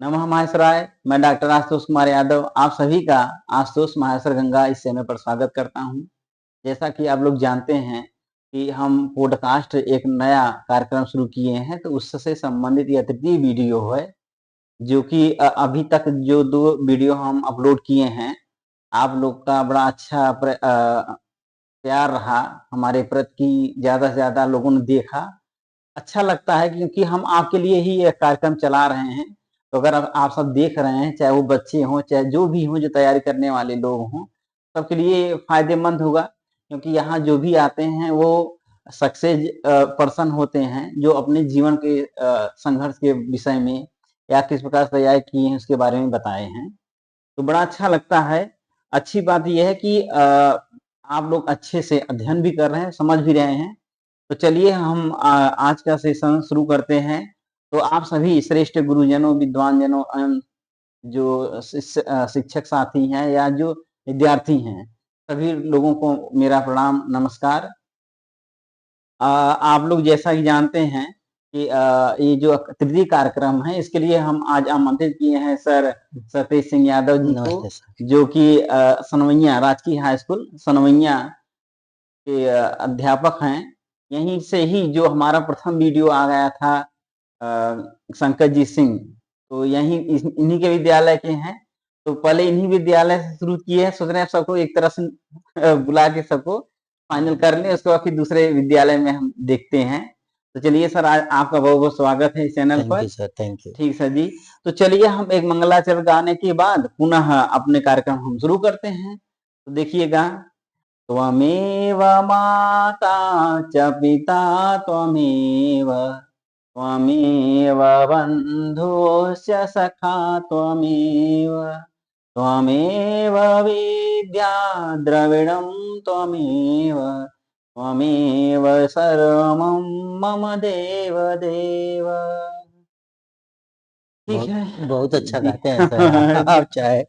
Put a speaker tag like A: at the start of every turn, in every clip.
A: नमः माहेश्वराय। मैं डॉक्टर आशुतोष कुमार यादव आप सभी का आशुतोष माहेश्वर गंगा इस चैनल पर स्वागत करता हूं। जैसा कि आप लोग जानते हैं कि हम पॉडकास्ट एक नया कार्यक्रम शुरू किए हैं, तो उससे संबंधित यह तृतीय वीडियो है, जो कि अभी तक जो 2 वीडियो हम अपलोड किए हैं, आप लोग का बड़ा अच्छा प्यार रहा हमारे प्रति, ज़्यादा से ज़्यादा लोगों ने देखा। अच्छा लगता है क्योंकि हम आपके लिए ही ये कार्यक्रम चला रहे हैं। तो अगर आप सब देख रहे हैं, चाहे वो बच्चे हों, चाहे जो भी हों, जो तैयारी करने वाले लोग हों, सबके लिए फ़ायदेमंद होगा। क्योंकि यहाँ जो भी आते हैं वो सक्सेस पर्सन होते हैं, जो अपने जीवन के संघर्ष के विषय में या किस प्रकार से तैयारी किए हैं उसके बारे में बताए हैं। तो बड़ा अच्छा लगता है। अच्छी बात ये है कि आप लोग अच्छे से अध्ययन भी कर रहे हैं, समझ भी रहे हैं। तो चलिए हम आज का सेशन शुरू करते हैं। तो आप सभी श्रेष्ठ गुरुजनों, विद्वान जनों एवं जो शिक्षक साथी हैं या जो विद्यार्थी हैं, सभी लोगों को मेरा प्रणाम, नमस्कार। आप लोग जैसा कि जानते हैं कि ये जो तृतीय कार्यक्रम है, इसके लिए हम आज आमंत्रित किए हैं सर सतीश सिंह यादव जी को,
B: नमस्ते सर।
A: जो कि सनवैया राजकीय हाई स्कूल सनवैया के अध्यापक हैं। यहीं से ही जो हमारा प्रथम वीडियो आ गया था शंकर जी सिंह, तो यहीं इन्हीं के विद्यालय के हैं। तो पहले इन्हीं विद्यालय से शुरू किए हैं, सोच रहे हैं सबको एक तरह से बुला के सबको फाइनल कर लें, उसके बाद फिर दूसरे विद्यालय में हम देखते हैं। तो चलिए सर, आज आपका बहुत बहुत स्वागत है इस चैनल
B: थैंक
A: पर।
B: You sir, thank you.
A: ठीक सर जी। तो चलिए हम एक मंगलाचरण गाने के बाद पुनः अपने कार्यक्रम हम शुरू करते हैं। तो देखिएगा, त्वमेव माता च पिता त्वमेव, त्वमेव बन्धुश्च सखा त्वमेव, त्वमेव विद्या द्रविणं त्वमेव, त्वमेव सर्वं मम देव देव। ठीक है।
B: बहुत अच्छा
A: जी।
B: गाते हैं सर आप चाहे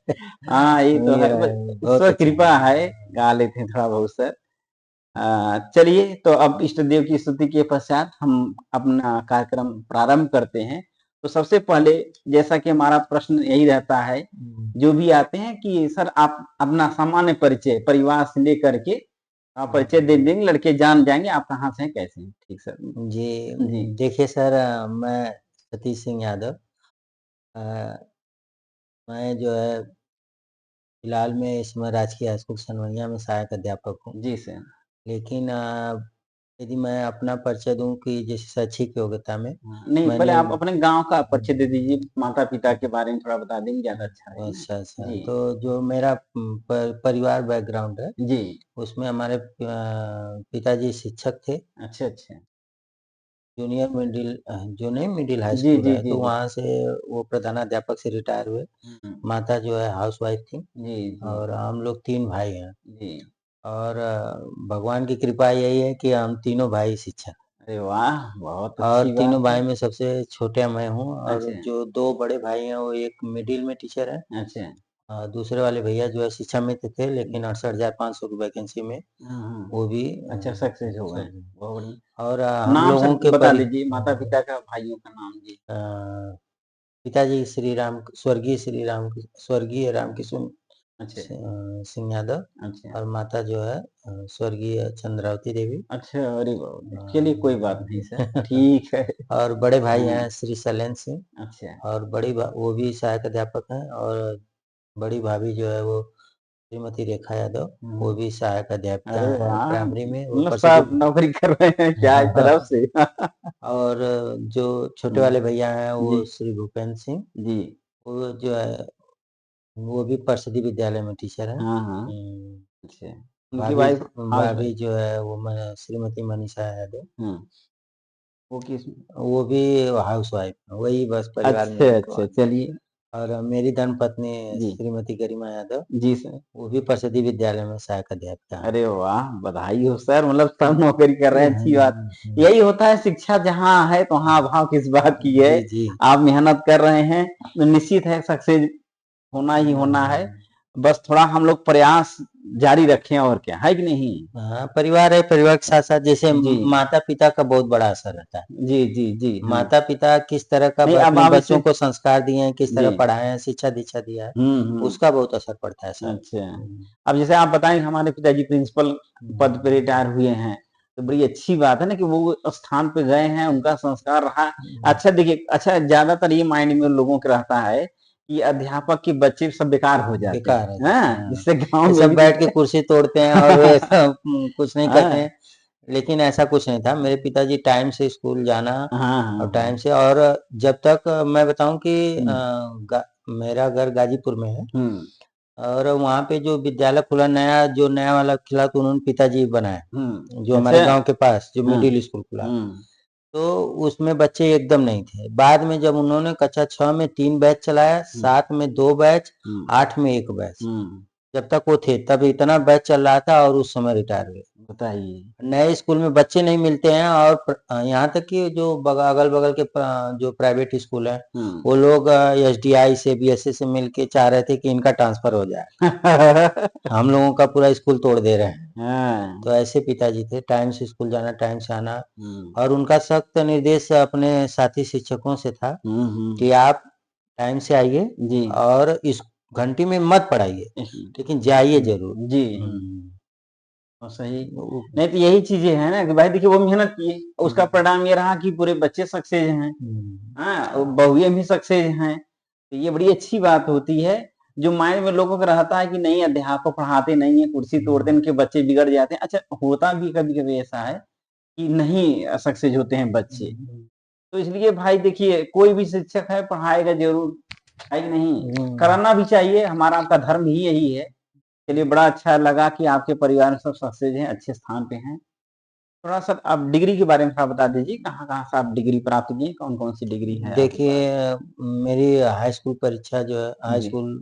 A: हाँ, ये तो है, बस
B: बहुत
A: ईश्वर
B: अच्छा
A: कृपा है, गा लेते हैं थोड़ा बहुत सर। चलिए, तो अब इष्ट देव की स्तुति के पश्चात हम अपना कार्यक्रम प्रारंभ करते हैं। तो सबसे पहले, जैसा कि हमारा प्रश्न यही रहता है, जो भी आते हैं कि सर आप अपना सामान्य परिचय परिवार से लेकर के परिचय दे देंगे, लड़के जान जाएंगे आप कहाँ से हैं, कैसे हैं। ठीक सर
B: जी।
A: जी।
B: देखिए सर, मैं सतीश सिंह यादव, अ, मैं जो है फिलहाल में इस समय राजकीय हाई स्कूल सनवैया में सहायक अध्यापक हूँ।
A: जी सर।
B: लेकिन यदि मैं अपना परिचय दूं कि जैसे शैक्षिक योग्यता में
A: हाँ, नहीं, पहले
B: मैंने
A: आप अपने गांव का परिचय दे दीजिए, माता पिता के बारे में थोड़ा बता देंगे, ज्यादा अच्छा रहेगा।
B: अच्छा अच्छा,
A: जी
B: तो जो मेरा परिवार बैकग्राउंड है
A: जी।
B: उसमें हमारे पिताजी शिक्षक थे।
A: अच्छा अच्छा।
B: जो नहीं मिडिल हाई
A: जी
B: स्कूल
A: जी
B: है,
A: जी
B: तो
A: जी।
B: वहाँ से वो प्रधानाध्यापक से रिटायर हुए।
A: हम्म।
B: माता जो है हाउस वाइफ थी।
A: जी जी
B: और हम लोग 3 भाई हैं।
A: जी।
B: और भगवान की कृपा यही है कि हम तीनों भाई शिक्षक,
A: अरे वाह, बहुत
B: और
A: अच्छी
B: तीनों
A: बात है।
B: भाई में सबसे छोटे मैं हूँ। और
A: अच्छा
B: जो 2 बड़े भाई हैं वो एक मिडिल में टीचर है।
A: अच्छा।
B: दूसरे वाले भैया जो है शिक्षा मित्र थे, लेकिन 68,500 की वैकेंसी में
A: हाँ हाँ।
B: वो भी
A: अच्छा, सक्सेस हो गए,
B: सब।
A: बहुत बढ़िया।
B: और हम
A: नाम सर
B: लोगों के
A: बता दीजिए, माता पिता का, भाइयों का नाम जी।
B: पिताजी स्वर्गीय रामकिशोर
A: अच्छा
B: सिंह यादव।
A: अच्छा
B: और माता जो है स्वर्गीय चंद्रावती देवी।
A: अच्छा। अरे बाबा, चलिए कोई बात नहीं सर,
B: अ,
A: ठीक है।
B: और बड़े भाई
A: हाँ।
B: हैं श्री शैलेंद्र सिंह।
A: अच्छा
B: और वो भी सहायक अध्यापक हैं। और बड़ी भाभी जो है वो श्रीमती रेखा यादव, वो भी सहायक अध्यापिका
A: अरे
B: हैं
A: वाह,
B: प्राइमरी में, वो
A: मतलब
B: प्रसिद्धि।
A: सब नौकरी कर रहे हैं क्या इस तरफ से।
B: और जो छोटे वाले भैया हैं
A: जी
B: वो श्री भूपेंद्र सिंह,
A: जी।
B: वो जो है वो भी परिषदी विद्यालय में टीचर है।
A: हाँ हाँ। अच्छा, उनकी
B: भाभी
A: वाइफ हाउस
B: भाभी
A: वाइफ।
B: जो है वो श्रीमती मनीषा यादव,
A: हाँ, वो किस।
B: वो भी हाउस वाइफ, वही बस परिवार में
A: अच्छा
B: एक
A: अच्छा,
B: बात।
A: चलिए।
B: और मेरी धर्मपत्नी
A: जी
B: श्रीमती गरिमा यादव,
A: जी सर।
B: वो भी परिषदी विद्यालय में सहायक अध्यापिका हैं।
A: अरे वाह, बधाई हो सर, मतलब सब नौकरी कर रहे हैं, अच्छी बात।
B: हम्म।
A: यही होता है, शिक्षा जहाँ है तो वहाँ अभाव किस बात की है।
B: जी जी।
A: आप मेहनत कर रहे हैं तो निश्चित है सक्सेस होना ही होना है। बस थोड़ा हम लोग प्रयास जारी रखें और क्या, है कि नहीं?
B: हाँ, परिवार है, परिवार के साथ-साथ जैसे
A: जी।
B: माता-पिता का बहुत बड़ा असर रहता है।
A: जी, जी, जी, हाँ।
B: माता-पिता किस तरह का
A: नहीं, अब
B: अपने
A: आप
B: बच्चों
A: इसे
B: को संस्कार दिए हैं, किस तरह
A: जी।
B: पढ़ाए हैं, शिक्षा-दीक्षा दिया है,
A: हुँ, हुँ।
B: उसका बहुत असर पड़ता है सर।
A: अच्छा। अब जैसे आप बताएँ हमारे पिताजी प्रिंसिपल पद पे
B: हुँ,
A: रिटायर हुए हैं, तो बड़ी अच्छी बात है ना कि वो स्थान पे गए हैं, उनका संस्कार रहा।
B: हुँ,
A: अच्छा देखिए अच्छा ज़्यादातर ये माइंड में लोगों के रहता है कि अध्यापक के बच्चे सब बेकार हो जाते
B: बेकार हो
A: हैं,
B: जाते हैं,
A: हैं?
B: हाँ।
A: जिससे गाँव
B: ये
A: में
B: सब
A: भी
B: बैठ के
A: देखिए
B: कुर्सी तोड़ते हैं और वे कुछ नहीं करते
A: हाँ,
B: हैं, लेकिन ऐसा कुछ नहीं था। मेरे पिताजी टाइम से स्कूल जाना
A: हाँ,
B: और
A: हाँ,
B: टाइम
A: हाँ।
B: से और जब तक मैं बताऊँ कि
A: हुँ,
B: गा मेरा घर गाज़ीपुर में है
A: हुँ,
B: और वहाँ पे जो विद्यालय खुला नया जो नया वाला खुला तो उन्होंने पिताजी बनाया,
A: हुँ।
B: जो हमारे
A: अच्छा।
B: गाँव के पास जो
A: हाँ,
B: मिडिल स्कूल खुला।
A: हुँ,
B: तो उसमें बच्चे एकदम नहीं थे। बाद में जब उन्होंने कक्षा 6 में 3 बैच चलाया,
A: हुँ,
B: 7 में 2 बैच,
A: हुँ,
B: 8 में 1 बैच।
A: हुँ।
B: जब तक वो थे तब इतना बैच चल रहा था और उस समय रिटायर हुए।
A: बताइए।
B: नए स्कूल में बच्चे नहीं मिलते हैं और यहाँ तक कि जो अगल-बगल के जो प्राइवेट स्कूल हैं,
A: हुँ।
B: वो लोग एसडीआई से, बीएसए से मिलके चाह रहे थे कि इनका ट्रांसफर हो जाए। हम लोगों का पूरा स्कूल तोड़ दे रहे हैं।
A: हाँ।
B: तो ऐसे पिताजी थे, टाइम से स्कूल जाना, टाइम से आना
A: हुँ।
B: और उनका सख्त निर्देश अपने साथी शिक्षकों से था
A: हुँ,
B: कि
A: हुँ।
B: आप टाइम से आइए
A: जी।
B: और इस घंटी में मत पढ़ाइए, लेकिन जाइए ज़रूर।
A: जी।
B: हुँ,
A: और सही
B: वो
A: नहीं तो यही चीज़ें हैं ना कि भाई देखिए वो मेहनत किए, उसका
B: हुँ,
A: परिणाम ये रहा कि पूरे बच्चे सक्सेस हैं।
B: हुँ,
A: हाँ, और बहुएँ भी सक्सेस हैं। तो ये बड़ी अच्छी बात होती है, जो माइंड में लोगों का रहता है कि नहीं अध्यापक पढ़ाते नहीं हैं, कुर्सी तोड़ते हैं,
B: हुँ,
A: उनके बच्चे बिगड़ जाते हैं। अच्छा होता भी कभी-कभी ऐसा है कि नहीं सक्सेस होते हैं बच्चे।
B: हुँ,
A: तो इसलिए भाई देखिए कोई भी शिक्षक है पढ़ाएगा ज़रूर, है कि नहीं?
B: हुँ।
A: कराना भी चाहिए, हमारा आपका धर्म ही यही है। चलिए बड़ा अच्छा लगा कि आपके परिवार में सब सक्सेस हैं, अच्छे स्थान पे हैं। थोड़ा-सा आप डिग्री के बारे में थोड़ा बता दीजिए, कहाँ-कहाँ से आप डिग्री प्राप्त किए? कौन-कौन सी डिग्री है आपके
B: देखिए
A: पास?
B: मेरी हाई स्कूल परीक्षा जो है हाई
A: जी,
B: स्कूल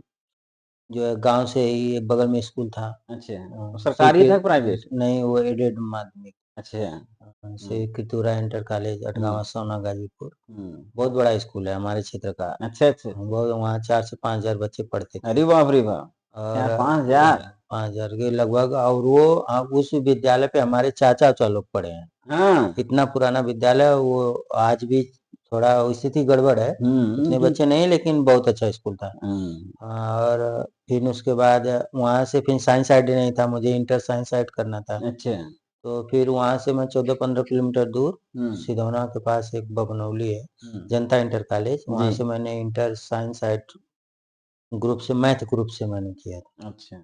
B: जो है गाँव से ही बगल में स्कूल था।
A: अच्छा। वो सरकारी
B: श्री
A: था कि प्राइवेट?
B: नहीं वो एडेड माध्यमिक
A: अच्छा। हुँ,
B: श्री कृतुरा इंटर कॉलेज
A: हुँ,
B: अटगाँव सोना गाजीपुर।
A: हुँ।
B: बहुत बड़ा स्कूल है हमारे क्षेत्र का।
A: अच्छा, अच्छा, अच्छा।
B: बहुत वहाँ 4 से 5,000 बच्चे पढ़ते थे
A: अरे बाप रे बाप!
B: और
A: क्या 5,000?
B: 5,000 के लगभग और वो उस विद्यालय पे हमारे चाचा-ओचा लोग पढ़े हैं।
A: हाँ।
B: इतना पुराना विद्यालय वो आज भी थोड़ा स्थिति गड़बड़ है।
A: हुँ,
B: उतने
A: जी।
B: बच्चे नहीं लेकिन बहुत अच्छा स्कूल था।
A: हुँ,
B: और फिर उसके बाद वहाँ से फिर साइंस साइड नहीं था, मुझे इंटर साइंस साइड करना था।
A: अच्छा।
B: तो फिर वहाँ से मैं 14-15 किलोमीटर दूर
A: हुँ,
B: सिधौना के पास एक बभनौली है,
A: हुँ।
B: जनता इंटर कॉलेज,
A: जी,
B: वहाँ से मैंने इंटर साइंस साइड ग्रुप से मैथ ग्रुप से मैंने किया था।
A: अच्छा।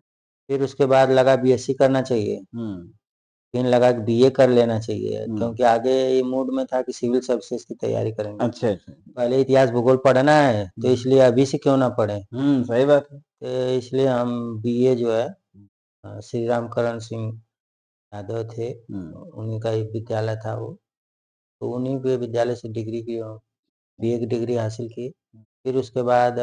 B: फिर उसके बाद लगा बीएससी करना चाहिए,
A: हुँ,
B: फिर लगा कि बीए कर लेना चाहिए
A: हुँ।
B: क्योंकि आगे ये मूड में था कि सिविल सर्विसेज की तैयारी करेंगे।
A: अच्छा, अच्छा।
B: पहले इतिहास भूगोल पढ़ना है, तो
A: हुँ,
B: इसलिए अभी से क्यों ना पढ़ें?
A: सही बात है।
B: तो इसलिए हम बीए जो है श्री रामकरण सिंह यादव थे,
A: हुँ,
B: उन्हीं का एक विद्यालय था वो, तो उन्हीं के विद्यालय से डिग्री की बीए की डिग्री हासिल की। फिर उसके बाद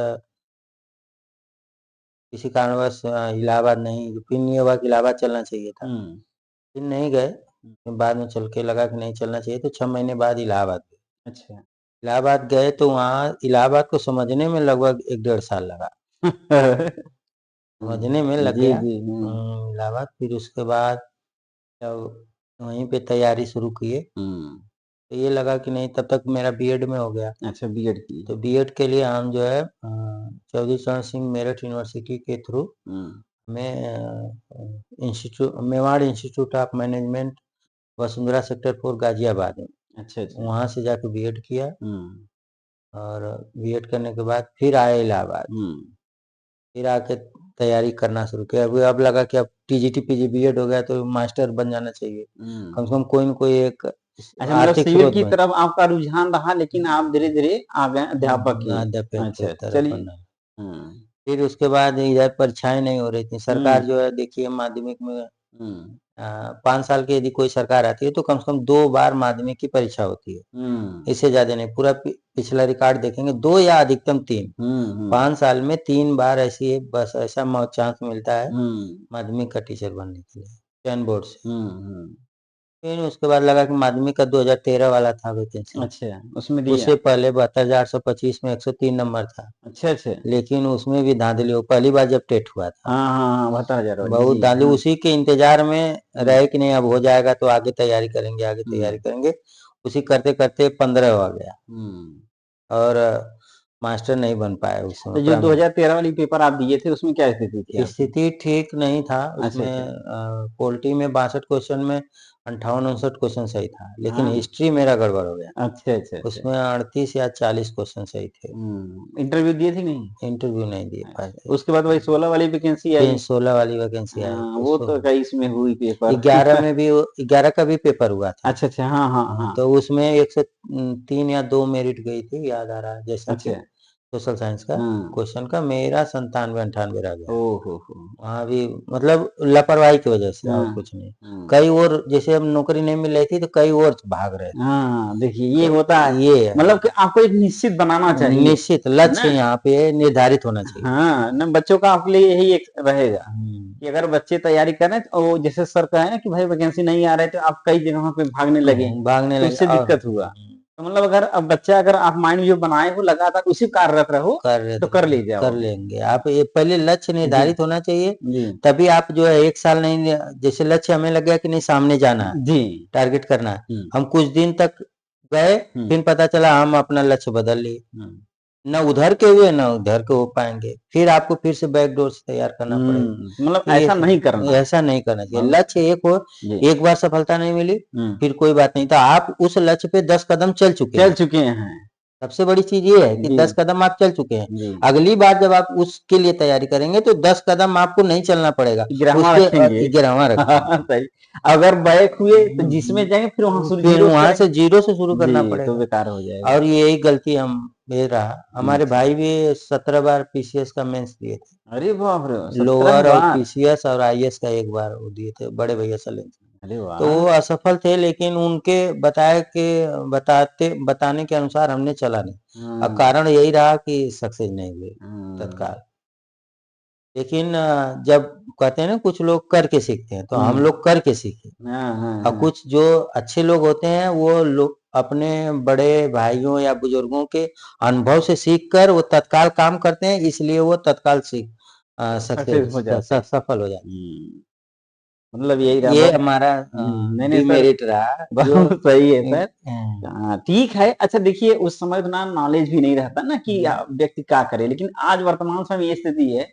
B: किसी कारणवश इलाहाबाद नहीं फिर नहीं हुआ कि इलाहाबाद चलना चाहिए था।
A: हुँ,
B: फिर नहीं गए,
A: हुँ।
B: फिर बाद में चल के लगा कि नहीं चलना चाहिए तो 6 महीने बाद इलाहाबाद गए।
A: अच्छा।
B: इलाहाबाद गए तो वहाँ इलाहाबाद को समझने में लगभग 1 डेढ़ साल लगा। समझने में लग
A: जी,
B: गया
A: जी, हुँ,
B: इलाहाबाद फिर उसके बाद जब वहीं पे तैयारी शुरू किए,
A: हुँ।
B: तो ये लगा कि नहीं तब तक मेरा बीएड में हो गया।
A: अच्छा बीएड की
B: तो
A: है।
B: बीएड के लिए हम जो है चौधरी चरण सिंह मेरठ यूनिवर्सिटी के थ्रू
A: हुँ,
B: हमें Mewar institute of management Vasundhara sector 4 Ghaziabad में,
A: अच्छा, अच्छा।
B: वहाँ से जाके बीएड किया
A: हुँ,
B: और बीएड करने के बाद फिर आए इलाहाबाद।
A: हुँ।
B: फिर आके तैयारी करना शुरू किया। अब लगा कि अब टीजीटी पीजी बीएड हो गया तो मास्टर बन जाना चाहिए। कम से
A: हुँ।
B: कम कोई न कोई एक
A: अच्छा मतलब
B: आर्थिक
A: सिविल
B: स्रोत
A: की
B: बन
A: तरफ आपका रुझान रहा लेकिन आप धीरे-धीरे आ गए अध्यापक की।
B: अध्यापक के
A: अच्छा,
B: तरफ
A: चलिए।
B: बनना।
A: हुँ,
B: फिर उसके बाद इधर परीक्षाएँ नहीं हो रही थी। सरकार
A: हुँ,
B: जो है देखिए माध्यमिक में
A: हुँ,
B: 5 साल की यदि कोई सरकार आती है तो कम से कम 2 बार माध्यमिक की परीक्षा होती है।
A: हुँ,
B: इससे ज़्यादा नहीं। पूरा पिछला रिकॉर्ड देखेंगे 2 या अधिकतम 3।
A: हुँ, हुँ,
B: 5 साल में 3 बार ऐसी है बस ऐसा चांस मिलता है
A: हुँ,
B: माध्यमिक का टीचर बनने के लिए, चयन बोर्ड से।
A: हुँ, हुँ।
B: फिर उसके बाद लगा कि माध्यमिक का 2013 वाला था वैकेंसी,
A: अच्छा, उसमें दिया।
B: उससे पहले 72,825 में 103 नंबर था,
A: अच्छा, अच्छा।
B: लेकिन उसमें भी धांधली वो पहली बार जब टेट हुआ था,
A: हाँ, हाँ, हाँ, 72,000 वाली,
B: बहुत
A: जी,
B: धांधली,
A: हाँ।
B: उसी के इंतजार में
A: हुँ,
B: रहे कि नहीं अब हो जाएगा तो आगे तैयारी करेंगे, आगे तैयारी
A: हुँ,
B: करेंगे, उसी करते-करते 15 आ गया
A: हुँ।
B: और मास्टर नहीं बन पाए उस समय
A: तो जो
B: प्राइमरी।
A: 2013 वाली पेपर आप दिए थे, उसमें क्या स्थिति थी आपकी?
B: स्थिति ठीक नहीं था
A: अच्छा,
B: उसमें,
A: अच्छा।
B: पॉलिटी में 62 क्वेश्चन में 58-59 क्वेश्चन सही था, लेकिन
A: हाँ।
B: हिस्ट्री मेरा गड़बड़ हो गया।
A: अच्छा, अच्छा, अच्छा।
B: उसमें 38 या 40 क्वेश्चन सही थे।
A: इंटरव्यू दिए थे नहीं?
B: इंटरव्यू नहीं दे पाए
A: अच्छा,
B: थे।
A: उसके बाद वही 16 वाली वैकेंसी
B: फिर
A: आई।
B: 16 वाली वैकेंसी आई,
A: वो
B: उसको
A: तो कई इसमें हुई पेपर।
B: 11 में भी 11 का भी पेपर हुआ था।
A: अच्छा, अच्छा, हाँ, हाँ,
B: हाँ,
A: हाँ।
B: तो उसमें 103 या 2 मेरिट गई थी, याद आ रहा है, जैसा कि
A: अच्छा,
B: सोशल साइंस का
A: हाँ।
B: क्वेश्चन का मेरा 97-98 रह गया।
A: ओह हो!
B: वहाँ भी मतलब लापरवाही की वजह से और
A: हाँ,
B: कुछ नहीं।
A: हाँ।
B: कई और जैसे अब नौकरी नहीं मिल रही थी तो कई और भाग रहे थे।
A: हाँ, देखिए ये
B: तो
A: होता है,
B: ये है,
A: मतलब कि आपको एक निश्चित बनाना चाहिए,
B: निश्चित
A: है
B: लक्ष्य
A: ना?
B: यहाँ पे निर्धारित होना चाहिए।
A: हाँ, ना बच्चों का आपके लिए यही एक रहेगा
B: हुँ,
A: कि अगर बच्चे तैयारी कर रहे हैं तो वो जैसे सर कहे ना कि भाई वैकेंसी नहीं आ रही तो आप कई जगहों पे भागने लगे,
B: भागने
A: तो
B: लगे
A: उससे
B: और
A: दिक्कत हुआ। तो मतलब अगर अब बच्चा अगर आप माइंड जो बनाए हो लगातार उसी कार्यरत रहो, तो कर ले
B: कर
A: जाओगे।
B: लेंगे। आप ये पहले लक्ष्य
A: जी,
B: निर्धारित होना चाहिए,
A: जी,
B: तभी आप जो है 1 साल नहीं, जैसे लक्ष्य हमें लग गया कि नहीं सामने जाना है,
A: जी।
B: टारगेट करना है।
A: हुँ,
B: हम कुछ दिन तक गए,
A: हुँ,
B: फिर पता चला हम अपना लक्ष्य बदल लिए।
A: हुँ।
B: ना उधर के हुए, ना उधर के हो पाएँगे। फिर आपको फिर से बैकडोर से तैयार करना पड़ेगा।
A: मतलब
B: तो ये
A: ऐसा नहीं करना है।
B: ऐसा नहीं करना चाहिए।
A: बहुत
B: लक्ष्य एक हो,
A: जी।
B: एक बार सफलता नहीं मिली,
A: हुँ,
B: फिर कोई बात नहीं, तो आप उस लक्ष्य पे 10 कदम चल चुके
A: चल
B: हैं।
A: चुके हैं।
B: सबसे बड़ी चीज़ ये है कि
A: जी,
B: 10 कदम आप चल चुके हैं।
A: जी।
B: अगली बार जब आप उसके लिए तैयारी करेंगे तो 10 कदम आपको नहीं चलना पड़ेगा।
A: गिरहवा
B: उसके
A: रखेंगे।
B: 11वां रखेंगे।
A: सही। अगर बैक हुए तो जिसमें जाएँगे फिर वहाँ
B: हुँ,
A: शुरू
B: फिर
A: जीरो से
B: वहाँ से
A: करेंगे।
B: ज़ीरो से शुरू करना
A: जी, तो
B: पड़ेगा।
A: बेकार हो जाएगा।
B: और यही गलती हम ये रहा। हमारे
A: अच्छा।
B: भाई भी 17 बार पीसीएस का मेंस दिए थे।
A: अरे बाप रे! 17
B: लोअर और
A: बार!
B: पीसीएस और आईएएस का एक बार वो दिए थे, बड़े भैया सलेम।
A: अरे
B: तो
A: वाह!
B: वो असफल थे, लेकिन उनके बताने के अनुसार हमने चला नहीं।
A: हुँ,
B: कारण यही रहा कि सक्सेस नहीं हुए
A: हुँ,
B: तत्काल। लेकिन जब कहते हैं ना कुछ लोग करके सीखते हैं, तो हम
A: हुँ।
B: लोग करके सीखे।
A: हाँ, हाँ,
B: और
A: हाँ।
B: कुछ जो अच्छे लोग होते हैं वो लोग अपने बड़े भाइयों या बुजुर्गों के अनुभव से सीखकर वो तत्काल काम करते हैं, इसलिए वो तत्काल
A: सक्सेस हो जाते हैं।
B: सफल हो जाते हैं।
A: हुँ, मतलब यही रहा
B: ये
A: बहुत।
B: हमारा
A: नहीं, नहीं सर,
B: डिमेरिट रहा जो
A: बहुत सही है सर।
B: अ,
A: ठीक है। अच्छा देखिए उस समय उतना नॉलेज भी नहीं रहता ना कि
B: हुँ,
A: व्यक्ति क्या करे। लेकिन आज वर्तमान समय में ये स्थिति है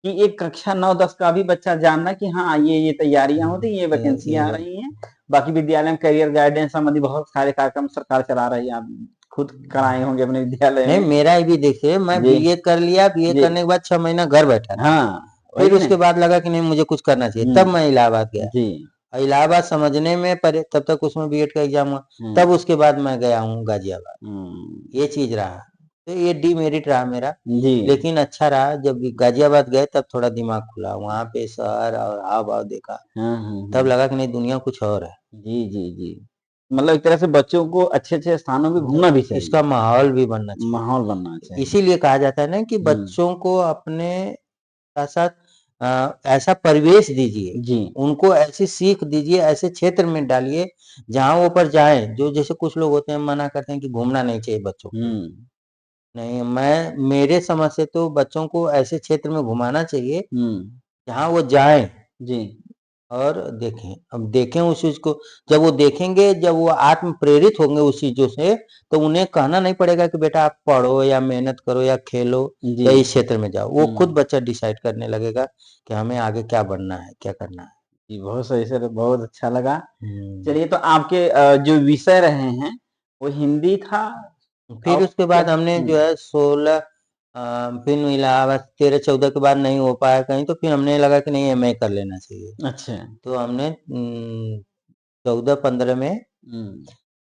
A: कि एक कक्षा 9-10 का भी बच्चा जानना कि हाँ, ये तैयारियाँ होती हैं, ये वैकेंसियाँ आ
B: ये
A: रही हैं। बाकी विद्यालय में करियर गाइडेंस संबंधी बहुत सारे कार्यक्रम सरकार चला रही है। आप खुद कराए होंगे अपने विद्यालय
B: नहीं,
A: में।
B: मेरा ये भी देखिए, मैं
A: जी,
B: बीए कर लिया, बीए
A: जी।
B: करने के बाद 6 महीना घर बैठा रहा।
A: हाँ,
B: फिर
A: वही ना।
B: उसके बाद लगा कि नहीं मुझे कुछ करना चाहिए,
A: हुँ,
B: तब मैं इलाहाबाद गया।
A: जी।
B: और इलाहाबाद समझने में परे तब तक उसमें बीएड का एग्ज़ाम हुआ, तब
A: हुँ,
B: उसके बाद मैं गया हूँ गाज़ियाबाद।
A: हुँ।
B: ये चीज़ रहा, तो ये डिमेरिट रहा मेरा,
A: जी।
B: लेकिन अच्छा रहा जब गाज़ियाबाद गए तब थोड़ा दिमाग खुला, वहाँ पे शहर और हाव-भाव देखा,
A: हाँ, हाँ,
B: तब
A: हाँ।
B: लगा कि नहीं दुनिया कुछ और है।
A: जी, जी, जी। मतलब एक तरह से बच्चों को अच्छे-अच्छे स्थानों पे घूमना भी
B: इसका
A: चाहिए।
B: माहौल भी बनना चाहिए।
A: माहौल बनना चाहिए।
B: इसीलिए कहा जाता है ना कि
A: हुँ,
B: बच्चों को अपने साथ-साथ ऐसा परिवेश दीजिए,
A: जी।
B: उनको ऐसी सीख दीजिए, ऐसे क्षेत्र में डालिए, जहाँ वो पर जाएँ, जो जैसे कुछ लोग होते हैं मना करते हैं कि घूमना नहीं चाहिए बच्चों को।
A: हुँ,
B: नहीं, मेरे समझ से तो बच्चों को ऐसे क्षेत्र में घुमाना चाहिए,
A: हुँ।
B: जहाँ वो जाएँ
A: जी।
B: और देखें। अब देखें उस चीज़ को, जब वो देखेंगे, जब वो आत्म प्रेरित होंगे उस चीज़ों से, तो उन्हें कहना नहीं पड़ेगा कि बेटा आप पढ़ो या मेहनत करो या खेलो
A: जी।
B: या इस क्षेत्र में जाओ। वो खुद
A: हुँ।
B: बच्चा डिसाइड करने लगेगा कि हमें आगे क्या बनना है, क्या करना है।
A: जी, बहुत सही सर, बहुत अच्छा लगा।
B: हुँ।
A: चलिए तो आपके जो विषय रहे हैं, वो हिंदी था
B: फिर
A: और
B: उसके
A: क्या?
B: बाद हमने
A: हुँ,
B: जो है 16 फिर इलाहाबाद 13-14 के बाद नहीं हो पाया कहीं, तो फिर हमने लगा कि नहीं एमए कर लेना चाहिए।
A: अच्छा।
B: तो हमने 14-15 में
A: हुँ,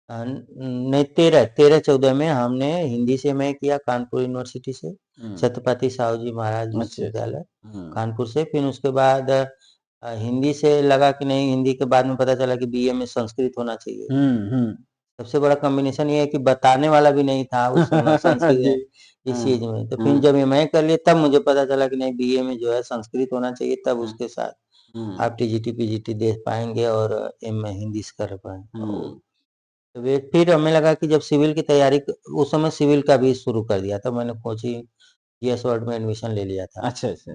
B: नहीं 13-14 में हमने हिंदी से एमए किया कानपुर यूनिवर्सिटी से,
A: हुँ।
B: छत्रपति साहू जी महाराज
A: अच्छा, अच्छा।
B: विश्वविद्यालय
A: हुँ।
B: कानपुर से। फिर उसके बाद हिंदी से लगा कि नहीं, हिंदी के बाद में पता चला कि बीए में संस्कृत होना चाहिए।
A: हुँ, हुँ।
B: सबसे बड़ा कॉम्बिनेशन ये है कि बताने वाला भी नहीं था उस समय
A: जी।
B: संस्कृत इस
A: हाँ,
B: चीज़ में। तो फिर
A: हाँ,
B: जब एमए कर लिए तब मुझे पता चला कि नहीं बीए में जो है संस्कृत होना चाहिए, तब
A: हाँ।
B: उसके साथ। आप टीजीटी पीजीटी दे पाएंगे और एम.ए. हिंदी से कर पाएंगे। तो वे फिर हमें लगा कि जब सिविल की तैयारी उस समय सिविल का भी शुरू कर दिया था मैंने, कोचिंग जीएस वर्ड में एडमिशन ले लिया था।
A: अच्छा अच्छा।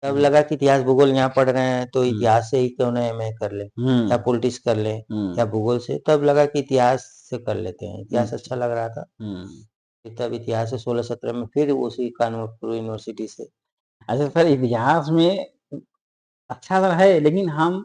B: तब लगा कि इतिहास भूगोल यहाँ पढ़ रहे हैं तो इतिहास से ही क्यों ना एमए कर ले या पॉलिटिक्स कर ले या भूगोल से। तब लगा कि इतिहास से कर लेते हैं, इतिहास अच्छा लग रहा था। फिर तब इतिहास से 16-17 में फिर उसी कानपुर यूनिवर्सिटी से।
A: अच्छा सर, इतिहास में अच्छा तो है, लेकिन हम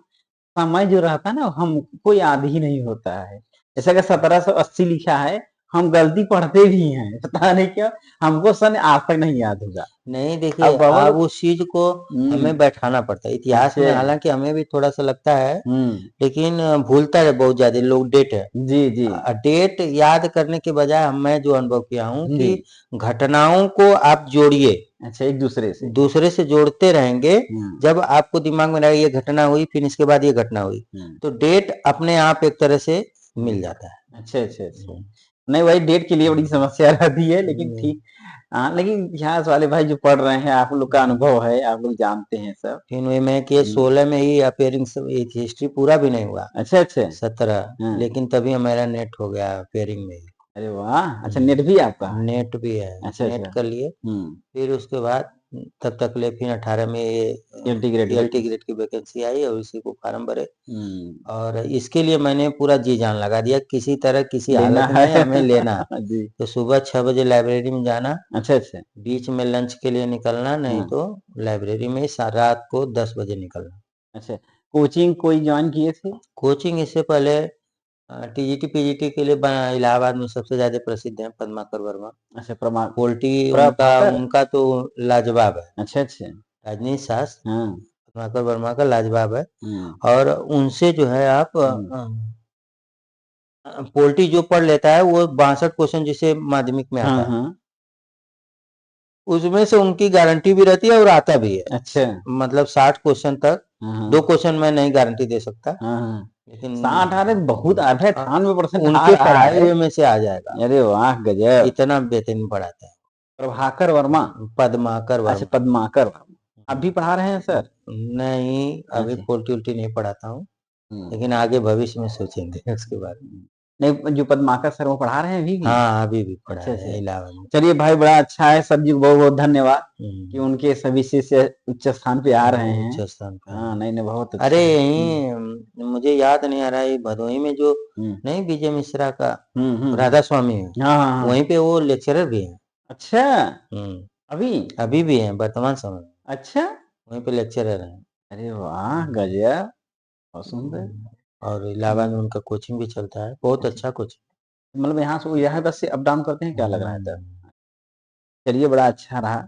A: समय जो रहता है ना हमको याद ही नहीं होता है। जैसे अगर 1780 लिखा है, हम गलती पढ़ते भी हैं, पता नहीं क्यों हमको सन आज तक नहीं याद होगा।
B: नहीं देखिए,
A: अब बबल
B: अब उस चीज को हमें बैठाना पड़ता है। इतिहास में हालांकि हमें भी थोड़ा सा लगता है, लेकिन भूलता है बहुत ज्यादा लोग डेट है।
A: जी जी।
B: डेट याद करने के बजाय मैं जो अनुभव किया हूँ कि घटनाओं को आप जोड़िए।
A: अच्छा, एक दूसरे से
B: जोड़ते रहेंगे। जब आपको दिमाग में रहेगा ये घटना हुई फिर इसके बाद ये घटना हुई, तो डेट अपने आप एक तरह से मिल जाता है।
A: अच्छा अच्छा अच्छा। नहीं, वही डेट के लिए बड़ी समस्या रहती है, लेकिन ठीक। हाँ, लेकिन इतिहास वाले भाई जो पढ़ रहे हैं, आप लोग का अनुभव है, आप लोग जानते हैं सब।
B: फिर वही मैं कि 16 में ही अपेयरिंग हिस्ट्री पूरा भी नहीं हुआ।
A: अच्छा अच्छा।
B: 17 लेकिन तभी हमारा नेट हो गया अपेयरिंग में ही।
A: अरे वाह, अच्छा नेट भी आपका है?
B: नेट भी है।
A: अच्छा
B: नेट
A: अच्छा।
B: कर लिए। फिर उसके बाद तब तक ले फिर 18 में ये
A: एलटी
B: ग्रेड की वैकेंसी आई और इसी को फार्म भरे। और इसके लिए मैंने पूरा जी जान लगा दिया, किसी तरह किसी हालत में हमें लेना है। तो सुबह 6 बजे लाइब्रेरी में जाना।
A: अच्छा अच्छा।
B: बीच में लंच के लिए निकलना, नहीं तो लाइब्रेरी में रात को 10 बजे निकलना।
A: अच्छा, कोचिंग कोई ज्वाइन किए थे?
B: कोचिंग इससे पहले टीजीटी पीजीटी के लिए इलाहाबाद में सबसे ज्यादा प्रसिद्ध है पद्माकर वर्मा।
A: अच्छा,
B: पोल्टी उनका तो लाजवाब है।
A: अच्छा अच्छा।
B: राजनीति शास्त्र पद्माकर वर्मा का लाजवाब है। और उनसे जो है आप पोल्टी जो पढ़ लेता है वो 62 क्वेश्चन जिसे माध्यमिक में आता है, उसमें से उनकी गारंटी भी रहती है और आता भी है।
A: अच्छा,
B: मतलब 60 क्वेश्चन तक। 2 क्वेश्चन मैं नहीं गारंटी दे सकता, लेकिन
A: 60 आ रहे बहुत आ रहे, 98%
B: उनके पढ़ाए हुए में से आ जाएगा।
A: अरे वाह, गजब!
B: इतना बेहतरीन पढ़ाता है।
A: प्रभाकर वर्मा,
B: पद्माकर वर्मा।
A: अच्छा पद्माकर वर्मा। आप भी पढ़ा रहे हैं सर?
B: नहीं, अभी पोल्टी उल्टी नहीं पढ़ाता हूँ, लेकिन आगे भविष्य में सोचेंगे उसके बारे में।
A: नहीं, जो पद्माकर सर वो पढ़ा रहे हैं अभी भी?
B: हाँ, अभी भी पढ़ा रहे हैं इलाहाबाद में।
A: चलिए भाई, बड़ा अच्छा है, सर जी को बहुत बहुत धन्यवाद कि उनके सभी शिष्य उच्च स्थान पे आ रहे हैं।
B: उच्च स्थान पे।
A: हाँ, नहीं नहीं, बहुत अच्छा।
B: अरे यही मुझे याद नहीं आ रहा है, भदोही में जो नहीं विजय मिश्रा का राधा स्वामी है, वहीं पे वो लेक्चरर भी है।
A: अच्छा, अभी
B: भी है वर्तमान समय में।
A: अच्छा,
B: वहीं पे लेक्चरर है।
A: अरे वाह, गजब, बहुत सुंदर।
B: और इलाहाबाद में उनका कोचिंग भी चलता है, बहुत अच्छा कोचिंग।
A: मतलब यहाँ से यहाँ बस से अप डाउन करते हैं, क्या लग रहा है तब? चलिए, बड़ा अच्छा रहा।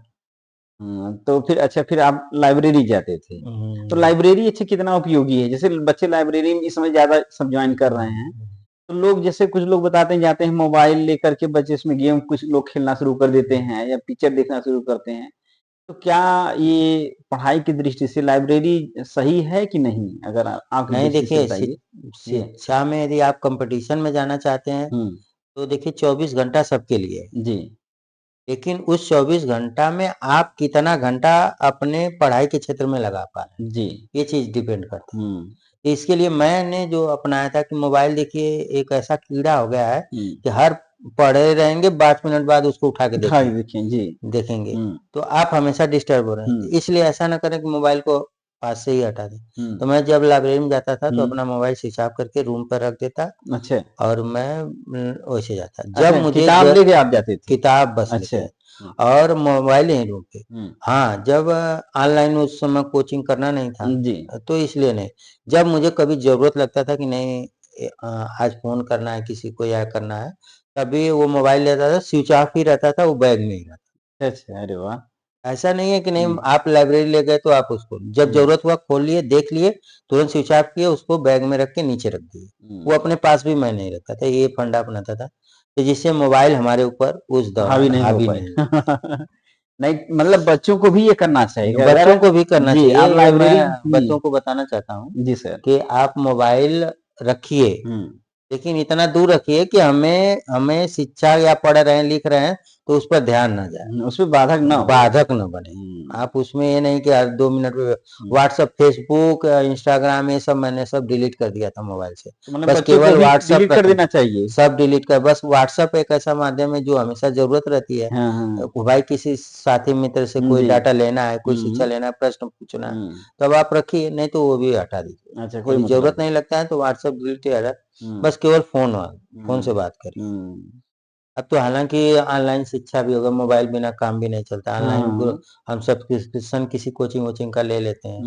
A: तो फिर अच्छा, फिर आप लाइब्रेरी जाते थे, तो लाइब्रेरी अच्छा कितना उपयोगी है? जैसे बच्चे लाइब्रेरी में इस समय ज्यादा सब ज्वाइन कर रहे हैं, तो लोग जैसे कुछ लोग बताते हैं जाते हैं मोबाइल लेकर के बच्चे इसमें गेम कुछ लोग खेलना शुरू कर देते हैं या पिक्चर देखना शुरू करते हैं, तो क्या ये पढ़ाई की दृष्टि से लाइब्रेरी सही है कि नहीं? अगर आपकी
B: नहीं
A: दृष्टि से
B: देखिए,
A: बताइए।
B: शिक्षा में यदि आप कंपटीशन में जाना चाहते हैं तो देखिए 24 घंटा सबके लिए
A: जी,
B: लेकिन उस 24 घंटा में आप कितना घंटा अपने पढ़ाई के क्षेत्र में लगा पा रहे हैं,
A: जी,
B: ये चीज डिपेंड करता है। इसके लिए मैंने जो अपनाया था कि मोबाइल देखिए एक ऐसा कीड़ा हो गया है कि हर पढ़े रहेंगे 5 मिनट बाद उसको उठा के देखेंगे। तो आप हमेशा डिस्टर्ब हो रहे हैं, इसलिए ऐसा ना करें कि मोबाइल को पास से ही हटा दें। तो मैं जब लाइब्रेरी में जाता था तो अपना मोबाइल स्विच ऑफ करके रूम पर रख देता। अच्छा। और मैं वैसे जाता जब मुझे
A: किताब लेके आप जाते थे?
B: किताब बस लेके और मोबाइल यहीं रूम पे। हाँ, जब ऑनलाइन उस समय कोचिंग करना नहीं था
A: जी,
B: तो इसलिए नहीं। जब मुझे कभी जरूरत लगता था कि नहीं आज फोन करना है किसी को या करना है, तभी वो मोबाइल लेता था, स्विच ऑफ ही रहता था, वो बैग में ही रहता।
A: अच्छा, अरे वाह!
B: ऐसा नहीं है कि नहीं आप लाइब्रेरी ले गए तो आप उसको जब जरूरत हुआ खोल लिए, देख लिए, तुरंत स्विच ऑफ किए, उसको बैग में रख के नीचे रख दिए। वो अपने पास भी मैं नहीं रखता था, ये फंडा अपनाता था तो जिससे मोबाइल हमारे ऊपर उस दौरान हावी नहीं।
A: नहीं, मतलब बच्चों को भी ये करना चाहिए।
B: बच्चों को भी करना
A: जी,
B: चाहिए।
A: आप लाइब्रेरी
B: बच्चों को बताना चाहता हूँ
A: जी सर
B: कि आप मोबाइल रखिए, लेकिन इतना दूर रखिए कि हमें शिक्षा या पढ़ रहे हैं लिख रहे हैं तो उस पर ध्यान ना जाए,
A: उसमें बाधक न
B: बने। आप उसमें ये नहीं कि हर 2 मिनट में व्हाट्सएप, फेसबुक, इंस्टाग्राम, ये सब मैंने सब डिलीट कर दिया था मोबाइल से।
A: मतलब
B: बस
A: बच्चों को
B: केवल
A: भी
B: व्हाट्सएप
A: डिलीट कर देना चाहिए।
B: सब डिलीट कर, बस व्हाट्सएप एक ऐसा माध्यम है जो हमेशा जरूरत रहती है। भाई किसी साथी मित्र से कोई डाटा लेना है, कोई शिक्षा लेना है, प्रश्न पूछना है, तो अब आप रखिए, नहीं तो वो भी हटा दीजिए।
A: अच्छा, कोई
B: जरूरत नहीं लगता है तो व्हाट्सएप डिलीट है, बस केवल फोन से बात करिए। अब तो हालांकि ऑनलाइन शिक्षा भी होगा, मोबाइल बिना काम भी नहीं चलता। ऑनलाइन हम सब्सक्रिप्शन किसी कोचिंग वोचिंग का ले लेते हैं,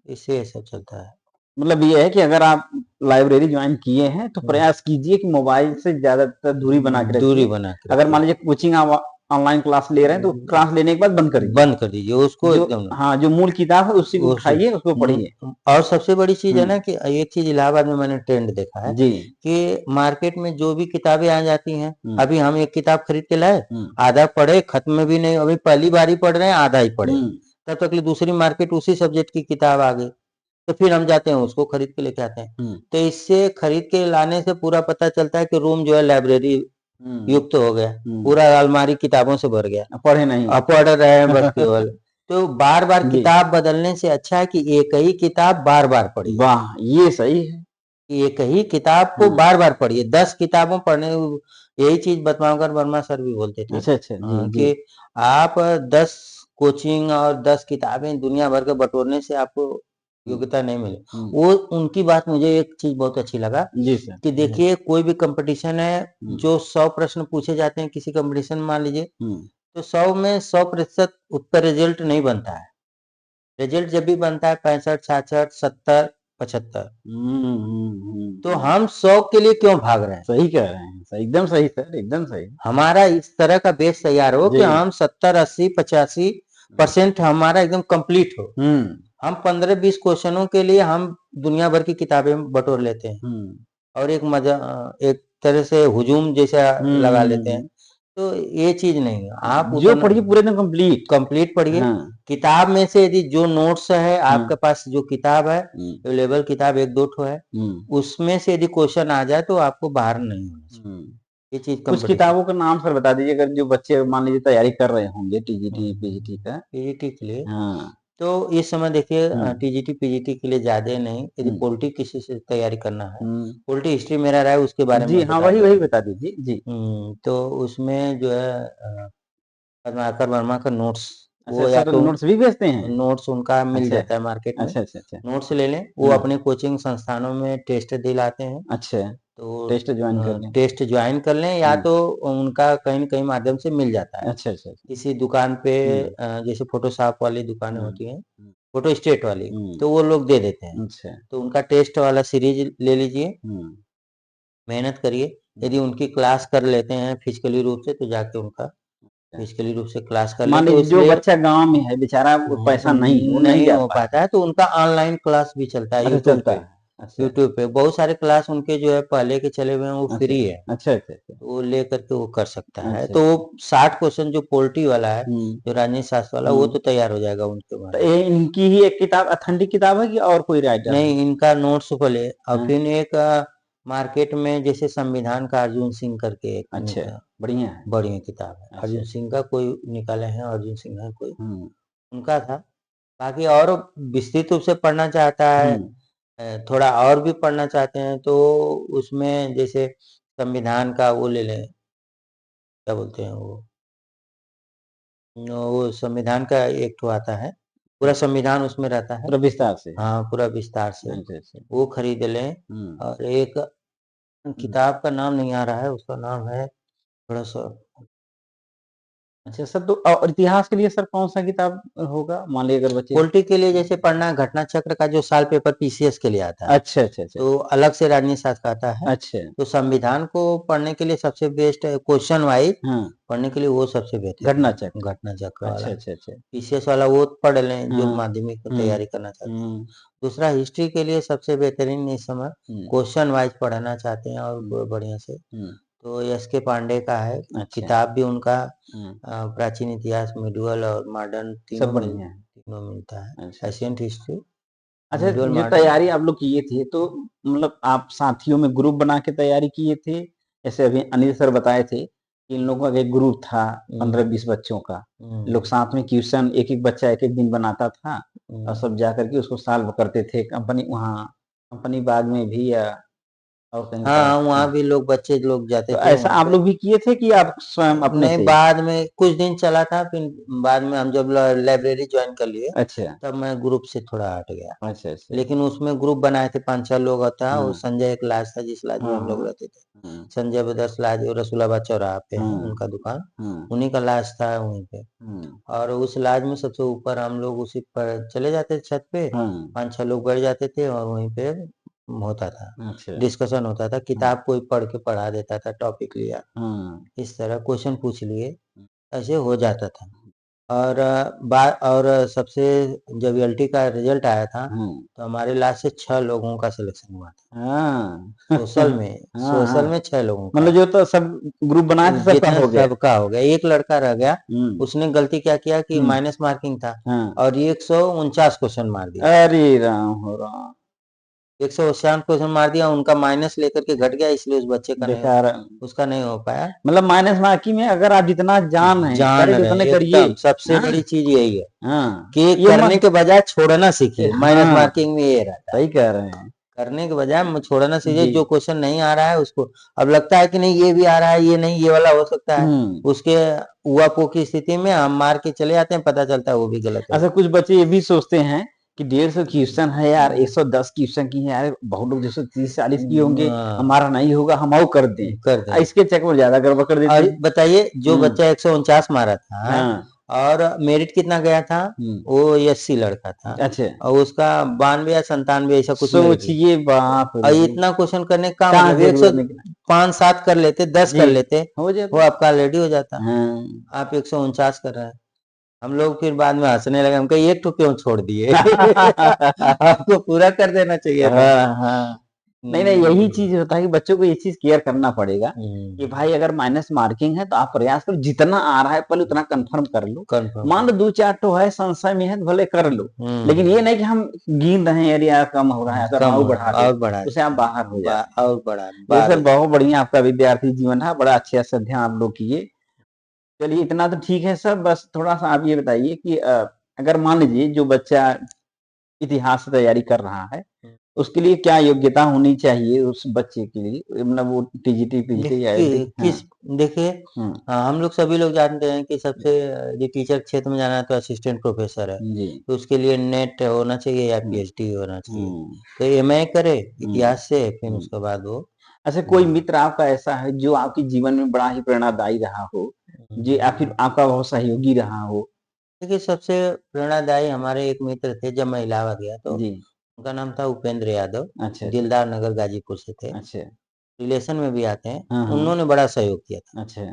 B: इससे ये सब चलता है।
A: मतलब ये है कि अगर आप लाइब्रेरी ज्वाइन किए हैं तो प्रयास कीजिए कि मोबाइल से ज्यादातर दूरी बना के रखिए। अगर मान लीजिए कोचिंग आप ऑनलाइन क्लास ले रहे हैं तो क्लास लेने के बाद बंद कर दीजिए
B: उसको।
A: जो मूल किताब है उसी को उठाइए, उसको पढ़िए।
B: और सबसे बड़ी चीज है ना कि एक चीज इलाहाबाद में मैंने ट्रेंड देखा है जी, कि मार्केट में जो भी किताबें आ जाती हैं, अभी हम एक किताब खरीद के लाए, आधा पढ़े, खत्म भी नहीं, अभी पहली बार ही पढ़ रहे हैं, आधा ही पढ़े, तब तक दूसरी मार्केट उसी सब्जेक्ट की किताब आ गई, तो फिर हम जाते हैं उसको खरीद के लेके आते हैं। तो इससे खरीद के लाने से पूरा पता चलता है कि रूम जो है लाइब्रेरी युक्त हो गया, पूरा अलमारी किताबों से भर गया, पढ़े नहीं, अब पढ़ रहे हैं बस केवल। तो बार बार किताब बदलने से अच्छा है कि एक ही किताब बार बार पढ़िए।
A: वाह, ये सही है,
B: एक ही किताब को बार बार पढ़िए। 10 किताबों पढ़ने, यही चीज बतमाकर वर्मा सर भी बोलते थे।
A: अच्छा
B: कि आप 10 कोचिंग और 10 किताबें दुनिया भर के बटोरने से आपको योग्यता नहीं मिले। वो उनकी बात मुझे एक चीज बहुत अच्छी लगा
A: जी सर,
B: कि देखिए कोई भी कंपटीशन है, जो 100 प्रश्न पूछे जाते हैं किसी कंपटीशन में, मान लीजिए, तो 100 में 100% उत्तर रिजल्ट नहीं बनता है। रिजल्ट जब भी बनता है 65, 66, 70, 75। तो हम 100 के लिए क्यों भाग रहे हैं?
A: सही कह रहे हैं, एकदम सही सर, एकदम सही।
B: हमारा इस तरह का बेस तैयार हो कि हम 70, 80, 85% हमारा एकदम कंप्लीट हो। हम 15-20 क्वेश्चनों के लिए हम दुनिया भर की किताबें बटोर लेते हैं और एक तरह से हुजूम जैसा लगा लेते हैं। तो ये चीज नहीं है, आप
A: जो पढ़िए पूरे दिन
B: कंप्लीट पढ़िए। किताब में से यदि जो नोट्स है आपके पास, जो किताब है अवेलेबल, किताब 1-2 ठो है, उसमें से यदि क्वेश्चन आ जाए तो आपको बाहर नहीं होना चाहिए। ये चीज
A: कुछ किताबों का नाम सर बता दीजिए, अगर जो बच्चे मान लीजिए तैयारी कर रहे होंगे टीजीटी पीजीटी
B: के लिए। तो इस समय देखिए टीजीटी पीजीटी के लिए ज्यादा नहीं, यदि पोल्ट्री किसी से तैयारी करना है, पोल्ट्री हिस्ट्री मेरा रहा है, उसके बारे में
A: वही बता दीजिए जी।
B: तो उसमें जो है पद्माकर वर्मा का नोट्स,
A: वो या तो नोट्स भी भेजते हैं,
B: नोट्स उनका मिल जाता है मार्केट में। अच्छा। नोट्स ले लें, वो अपने कोचिंग संस्थानों में टेस्ट दिलाते हैं।
A: अच्छा,
B: तो टेस्ट ज्वाइन कर लें, या तो उनका कहीं न कहीं माध्यम से मिल जाता है। अच्छा। किसी दुकान पे जैसे फोटोशॉप वाली दुकानें होती हैं, फोटो स्टेट वाली, तो वो लोग दे देते हैं। अच्छा। तो उनका टेस्ट वाला सीरीज ले लीजिए, मेहनत करिए। यदि उनकी क्लास कर लेते हैं फिजिकली रूप से, तो जाके उनका फिजिकली रूप से क्लास कर लें। तो
A: जो बच्चा गांव में है बेचारा, पैसा नहीं
B: हो पाता है, तो उनका ऑनलाइन क्लास भी चलता है यूट्यूब पे। यूट्यूब पे बहुत सारे क्लास उनके जो है पहले के चले हुए हैं, वो फ्री है। अच्छा। तो वो ले करके वो कर सकता है। तो 60 क्वेश्चन जो पोल्ट्री वाला है, जो राजनीति शास्त्र वाला, वो तो तैयार हो जाएगा उनके बाद।
A: इनकी ही एक किताब ऑथेंटिक किताब है कि और कोई राइटर?
B: नहीं, इनका नोट्स को ले, और फिर एक मार्केट में जैसे संविधान का अर्जुन सिंह करके एक,
A: अच्छा, बढ़िया
B: किताब है। अर्जुन सिंह का कोई निकाले हैं, अर्जुन सिंह है कोई, उनका था। बाकी और विस्तृत रूप से पढ़ना चाहता है, थोड़ा और भी पढ़ना चाहते हैं, तो उसमें जैसे संविधान का वो ले लें, क्या बोलते हैं वो संविधान का एक तो आता है, पूरा संविधान उसमें रहता है,
A: पूरा विस्तार से।
B: हाँ, पूरा विस्तार से। वो खरीद लें। और एक किताब का नाम नहीं आ रहा है, उसका नाम है थोड़ा सा।
A: अच्छा सर, तो और इतिहास के लिए सर कौन सा किताब होगा, मान लीजिए अगर बच्चे?
B: पोल्ट्री के लिए जैसे पढ़ना है, घटना चक्र का जो साल पेपर पीसीएस के लिए आता है।
A: अच्छा।
B: तो अलग से राजनीति शास्त्र आता है।
A: अच्छा।
B: तो संविधान को पढ़ने के लिए सबसे बेस्ट है, क्वेश्चन वाइज पढ़ने के लिए वो सबसे बेहतर
A: घटना
B: चक्र वाला।
A: अच्छा।
B: पीसीएस वाला वो पढ़ लें जो माध्यमिक की तैयारी करना चाहते हैं। दूसरा, हिस्ट्री के लिए सबसे बेहतरीन इस समय क्वेश्चन वाइज पढ़ना चाहते हैं और बढ़िया से, तो एस.के. पांडे का है। अच्छा। किताब भी उनका प्राचीन इतिहास, मिडुअल और मॉडर्न तीनों मिलता है। Ancient history.
A: अच्छा, जो तैयारी आप लोग किए थे, तो मतलब आप साथियों में ग्रुप बना के तैयारी किए थे, जैसे अभी अनिल सर बताए थे इन लोगों का एक ग्रुप था 15-20 बच्चों का। लोग साथ में ट्यूशन एक-एक बच्चा एक-एक दिन बनाता था और सब जाकर के उसको सॉल्व करते थे। कंपनी वहाँ कंपनी बाग में भी या और कहीं पर।
B: हाँ, वहाँ भी लोग बच्चे लोग जाते
A: तो
B: थे
A: ऐसा
B: वहाँ
A: आप
B: पे।
A: लोग भी किए थे कि आप स्वयं अपने
B: नहीं,
A: से?
B: बाद में कुछ दिन चला था, फिर बाद में हम जब लाइब्रेरी ज्वाइन कर लिए
A: अच्छा,
B: तब मैं ग्रुप से थोड़ा हट गया।
A: अच्छा, अच्छा।
B: लेकिन उसमें ग्रुप बनाए थे 5-6 लोग था, और
A: हाँ,
B: संजय एक लॉज था जिस लॉज में
A: हाँ,
B: हम लोग
A: हाँ,
B: रहते थे।
A: हाँ,
B: संजय ब्रदर्स लॉज रसूलाबाद चौराहा पे है
A: हाँ,
B: उनका दुकान,
A: हाँ,
B: उन्हीं का लॉज था वहीं पे।
A: हाँ,
B: और उस लॉज में सबसे ऊपर हम लोग उसी पर चले जाते थे छत पे,
A: हाँ,
B: 5-6 लोग बैठ जाते थे और वहीं पे होता था,
A: अच्छा,
B: डिस्कशन होता था,
A: हाँ,
B: किताब कोई पढ़ के पढ़ा देता था, टॉपिक लिया,
A: हाँ,
B: इस तरह क्वेश्चन पूछ लिए, ऐसे हो जाता था। और और सबसे जब एलटी का रिजल्ट आया था
A: हाँ,
B: तो हमारे लास्ट से 6 लोगों का सिलेक्शन हुआ था।
A: हाँ,
B: सोशल में
A: हाँ,
B: सोशल
A: हाँ।
B: में 6 लोगों
A: मतलब
B: का,
A: जो तो सब ग्रुप बनाए थे सबका
B: जितना
A: हो गया।
B: सबका हो गया, एक लड़का रह गया।
A: हुँ,
B: उसने गलती क्या किया कि
A: हुँ,
B: माइनस मार्किंग था
A: हाँ।
B: और 149 क्वेश्चन मार दिया।
A: अरे राम हो राम!
B: 149 क्वेश्चन मार दिया, उनका माइनस लेकर के घट गया, इसलिए उस बच्चे का नहीं,
A: बेकार
B: उसका नहीं हो पाया।
A: मतलब माइनस मार्किंग में अगर आप जितना जान है,
B: जान
A: करेक्ट उतने
B: रहे
A: करिए।
B: एकदम, सबसे
A: हाँ,
B: बड़ी चीज यही है
A: हाँ।
B: कि
A: ये
B: करने
A: मत
B: के बजाय छोड़ना सीखिए। माइनस
A: हाँ,
B: मार्किंग में ये रहता है,
A: सही कह रहे हैं।
B: करने के बजाय छोड़ना सीखिए।
A: जी।
B: जो क्वेश्चन नहीं आ रहा है उसको, अब लगता है कि नहीं ये भी आ रहा है, ये नहीं, ये वाला हो सकता है,
A: हुँ।
B: उसके उहापोह की स्थिति में हम मार के चले जाते हैं, पता चलता है वो भी गलत
A: अच्छा
B: होगा।
A: कुछ बच्चे ये भी सोचते हैं कि 150 क्वेश्चन है यार, 110 क्वेश्चन की है यार, बहुत लोग 130-40 किए होंगे, हमारा नहीं होगा, हम और कर दें।
B: कर दें।
A: इसके चक्कर में ज़्यादा गड़बड़ कर देते
B: और
A: हैं।
B: बताइए, जो
A: हुँ,
B: बच्चा 149 मारा था
A: हाँ,
B: और मेरिट कितना गया था,
A: हुँ।
B: वो एससी लड़का था
A: अच्छा,
B: और उसका 92 या 97 ऐसा कुछ मेरिट गया।
A: सोचिए बाप
B: और
A: रे!
B: इतना क्वेश्चन करने का
A: क्या
B: मतलब
A: ज़रूरत नहीं।
B: 105-7 कर लेते, 10
A: जी,
B: कर लेते,
A: हो
B: वो
A: जाता।
B: आपका ऑलरेडी हो जाता।
A: हाँ।
B: आप 149 कर रहे हैं। हम लोग फिर बाद में हंसने लगे, हम कहे एक तो क्यों छोड़ दिए आपको पूरा कर देना चाहिए था।
A: हाँ, हाँ। नहीं, नहीं यही
B: हम्म,
A: चीज़ होता है कि बच्चों को ये चीज़ केयर करना पड़ेगा कि
B: हम्म,
A: भाई अगर माइनस मार्किंग है तो आप प्रयास करो जितना आ रहा है पहले उतना कंफर्म कर लो।
B: कंफर्म
A: मान
B: कर।
A: लो 2-4 ठो है संशय में है तो भले कर लो। लेकिन ये
B: हम्म,
A: नहीं कि हम गिन रहे हैं अरे यार कम हो रहा है सर
B: कम
A: और
B: हो
A: बढ़ा
B: रहा
A: दो,
B: और बढ़ा
A: उससे आप
B: देते
A: बाहर हो
B: हैं,
A: जाते हैं।
B: और बढ़ा
A: ये
B: बाहर
A: सर
B: हो
A: बहुत
B: जाते
A: बढ़िया आपका विद्यार्थी जीवन है, बड़ा अच्छे से अध्ययन आप लोग किए। चलिए इतना तो ठीक है सर, बस थोड़ा-सा आप ये बताइए कि अगर मान लीजिए जो बच्चा इतिहास से तैयारी कर रहा है,
B: हैं।
A: उसके लिए क्या योग्यता होनी चाहिए उस बच्चे के लिए? मतलब वो टीजीटी, पीजीटी या एलटी हाँ,
B: देखिए,
A: हुँ,
B: हम लोग सभी लोग जानते हैं कि सबसे यदि टीचर क्षेत्र में जाना है तो असिस्टेंट प्रोफेसर है,
A: जी,
B: तो उसके लिए नेट होना चाहिए या
A: हुँ,
B: पीएचडी होना चाहिए।
A: हुँ,
B: तो एमए करे
A: हुँ,
B: इतिहास से, फिर
A: हुँ।
B: उसके बाद वो
A: अच्छा कोई
B: हम्म,
A: मित्र आपका ऐसा है जो आपके जीवन में बड़ा ही प्रेरणादायी रहा हो, जी या फिर आपका बहुत सहयोगी रहा हो?
B: देखिए, सबसे प्रेरणादायी हमारे एक मित्र थे। जब मैं इलाहाबाद गया तो
A: जी,
B: उनका नाम था उपेंद्र यादव,
A: अच्छा, अच्छा,
B: दिलदार नगर गाजीपुर से थे,
A: अच्छा,
B: रिलेशन में भी आते हैं।
A: हाँ, हाँ,
B: उन्होंने बड़ा सहयोग किया था।
A: अच्छा,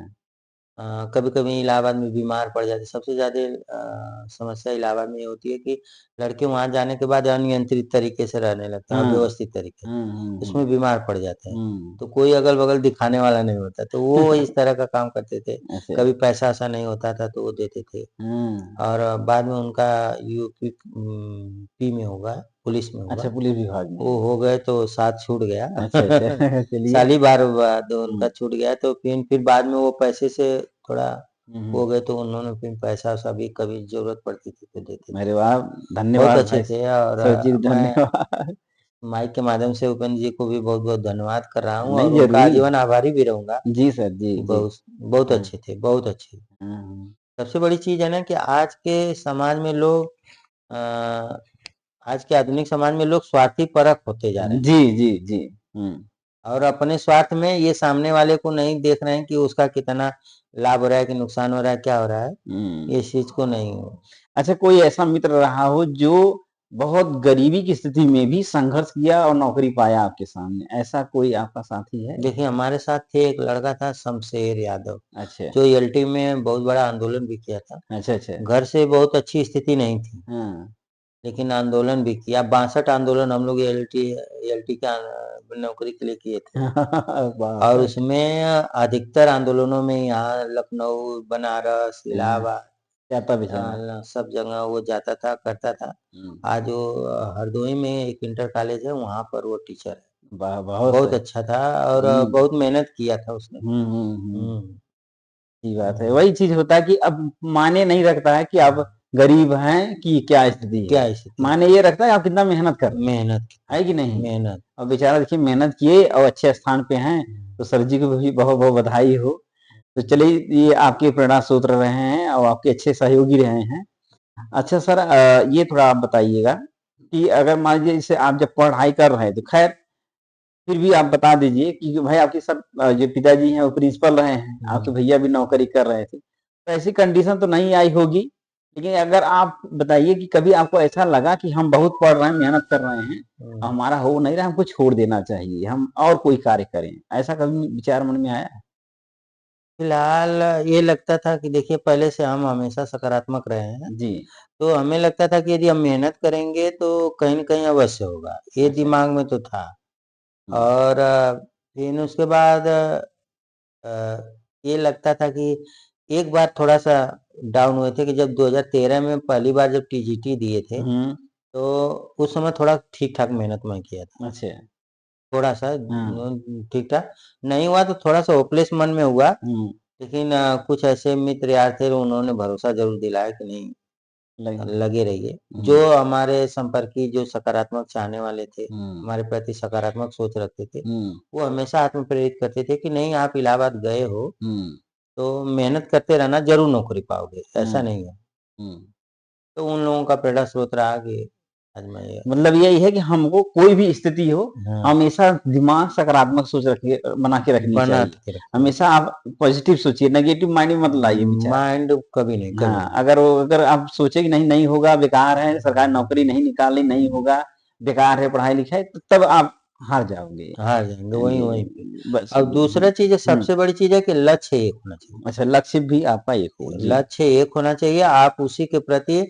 B: कभी-कभी इलाहाबाद में बीमार पड़ जाते, सबसे ज़्यादा समस्या इलाहाबाद में ये होती है कि लड़के वहाँ जाने के बाद अनियंत्रित तरीके से रहने लगते हैं,
A: हाँ,
B: अव्यवस्थित तरीके से,
A: हुँ, हुँ,
B: उसमें
A: हुँ,
B: बीमार पड़ जाते हैं।
A: हुँ।
B: तो कोई अगल-बगल दिखाने वाला नहीं होता, तो वो इस तरह का काम करते थे।
A: अच्छा,
B: कभी पैसा-वैसा नहीं होता था तो वो देते थे।
A: हुँ,
B: और बाद में उनका यूपी पी में होगा, पुलिस में होगा।
A: अच्छा पुलिस विभाग में।
B: वो हो गए तो साथ छूट गया।
A: अच्छा, अच्छा चलिए,
B: साल ही भर बाद
A: हुँ,
B: उनका छूट गया, तो फिर बाद में वो पैसे से थोड़ा
A: हुँ,
B: हो
A: हुँ।
B: गए, तो उन्होंने फिर पैसा-वैसा भी कभी ज़रूरत पड़ती थी तो देते थे।
A: अरे वाह!
B: बहुत
A: धन्यवाद
B: अच्छे
A: भाई
B: थे और
A: सर जी
B: मैं
A: धन्यवाद।
B: माइक के माध्यम से उपेंद्र जी को भी बहुत-बहुत धन्यवाद कर रहा हूँ
A: नहीं
B: और उनका
A: ज़रूरी
B: आजीवन आभारी भी रहूँगा।
A: जी सर, जी, जी।
B: बहुत बहुत
A: हाँ,
B: अच्छे थे, बहुत अच्छे।
A: हाँ, हाँ।
B: सबसे बड़ी चीज़ है ना कि आज के समाज में लोग अ, आज के आधुनिक समाज में लोग स्वार्थी परख होते जा रहे हैं।
A: जी, जी, जी। हुँ,
B: और अपने स्वार्थ में ये सामने वाले को नहीं देख रहे हैं कि उसका कितना लाभ हो रहा है कि नुकसान हो रहा है, क्या हो रहा है,
A: हुँ।
B: इस चीज को नहीं।
A: अच्छा कोई ऐसा मित्र रहा हो जो बहुत गरीबी की स्थिति में भी संघर्ष किया और नौकरी पाया आपके सामने, ऐसा कोई आपका साथी है?
B: देखिए, हमारे साथ थे एक लड़का था शमशेर यादव,
A: अच्छा,
B: जो एलटी में बहुत बड़ा आंदोलन भी किया था।
A: अच्छा, अच्छा।
B: घर से बहुत अच्छी स्थिति नहीं थी,
A: हाँ।
B: लेकिन आंदोलन भी किया। 62 आंदोलन हम लोग एलटी एलटी के नौकरी के लिए किए थे।
A: बाप
B: और
A: रे!
B: उसमें अधिकतर आंदोलनों में यहाँ लखनऊ, बनारस,
A: हाँ,
B: इलाहाबाद,
A: जाता-बिताता।
B: सब जगह वो जाता था, करता था।
A: हुँ।
B: आज वो हरदोई में एक इंटर कॉलेज है, वहाँ पर वो टीचर है।
A: वाह! बहुत
B: बहुत
A: सही।
B: अच्छा था और
A: हुँ।
B: बहुत मेहनत किया था उसने।
A: हुँ, हुँ, हुँ।
B: हुँ।
A: सही बात है। वही चीज़ होता है कि अब मायने नहीं रखता है कि आप गरीब हैं कि क्या स्थिति है।
B: क्या स्थिति,
A: मायने ये रखता है आप कितना मेहनत कर रहे हैं।
B: मेहनत
A: है कि नहीं?
B: मेहनत।
A: और बेचारा देखिए मेहनत किए और अच्छे स्थान पे हैं, तो सर जी को भी बहुत-बहुत बधाई हो। तो चलिए ये आपके प्रेरणा स्रोत रहे हैं और आपके अच्छे सहयोगी रहे हैं। अच्छा सर ये थोड़ा आप बताइएगा कि अगर मान लीजिए जैसे आप जब पढ़ाई कर रहे हैं तो खैर फिर भी आप बता दीजिए कि भाई आपके सब जो पिताजी हैं वो प्रिंसिपल रहे हैं, आपके भैया भी नौकरी कर रहे थे। तो ऐसी कंडीशन तो नहीं आई होगी, लेकिन अगर आप बताइए कि कभी आपको ऐसा लगा कि हम बहुत पढ़ रहे हैं, मेहनत कर रहे हैं, हमारा हो नहीं रहा, हमको छोड़ देना चाहिए, हम और कोई कार्य करें, ऐसा कभी विचार मन में आया?
B: फिलहाल ये लगता था कि देखिए पहले से हम हमेशा सकारात्मक रहे हैं,
A: जी।
B: तो हमें लगता था कि यदि हम मेहनत करेंगे तो कहीं न कहीं अवश्य होगा, ये
A: अच्छा।
B: दिमाग में तो था।
A: हुँ।
B: और फिर उसके बाद ये लगता था कि एक बार थोड़ा-सा डाउन हुए थे कि जब 2013 में पहली बार जब टीजीटी दिए थे,
A: हुँ।
B: तो उस समय थोड़ा ठीक-ठाक मेहनत मैं किया था।
A: अच्छा।
B: थोड़ा-सा
A: हाँ।
B: ठीक-ठाक नहीं हुआ तो थोड़ा-सा होपलेस मन में हुआ,
A: हुँ।
B: लेकिन कुछ ऐसे मित्र यार थे उन्होंने भरोसा ज़रूर दिलाया कि नहीं
A: लगे।
B: लगे रहिए।
A: हुँ।
B: जो हमारे संपर्की जो सकारात्मक चाहने वाले थे,
A: हुँ।
B: हमारे प्रति सकारात्मक सोच रखते थे,
A: हुँ।
B: वो हमेशा आत्म-प्रेरित करते थे कि नहीं आप इलाहाबाद गए हो,
A: हुँ।
B: तो मेहनत करते रहना ज़रूर नौकरी पाओगे, ऐसा
A: हुँ।
B: नहीं है।
A: हुँ।
B: तो उन लोगों का प्रेरणा स्रोत रहा कि आज मैं ये
A: मतलब यही है कि हमको कोई भी स्थिति हो,
B: हाँ,
A: हमेशा दिमाग सकारात्मक सोच रखिए बना के रखनी
B: बना
A: चाहिए।
B: के रखिए।
A: हमेशा आप पॉजिटिव सोचिए, नेगेटिव माइंड में मत लाइए विचार।
B: माइंड कभी नहीं, कभी
A: हाँ,
B: नहीं।
A: अगर आप सोचे कि नहीं, नहीं होगा, बेकार है, सरकारी नौकरी नहीं निकाली, नहीं होगा, बेकार है पढ़ाई-लिखाई, तो तब आप हार जाओगे।
B: हार जाएँगे
A: जी,
B: वहीं-वहीं पे।
A: जी, बस
B: और
A: हुँ,
B: दूसरा चीज़ है
A: हुँ।
B: सबसे बड़ी चीज़ है कि लक्ष्य एक होना चाहिए।
A: अच्छा लक्ष्य भी आपका एक हो। जी,
B: लक्ष्य एक होना चाहिए, आप उसी के प्रति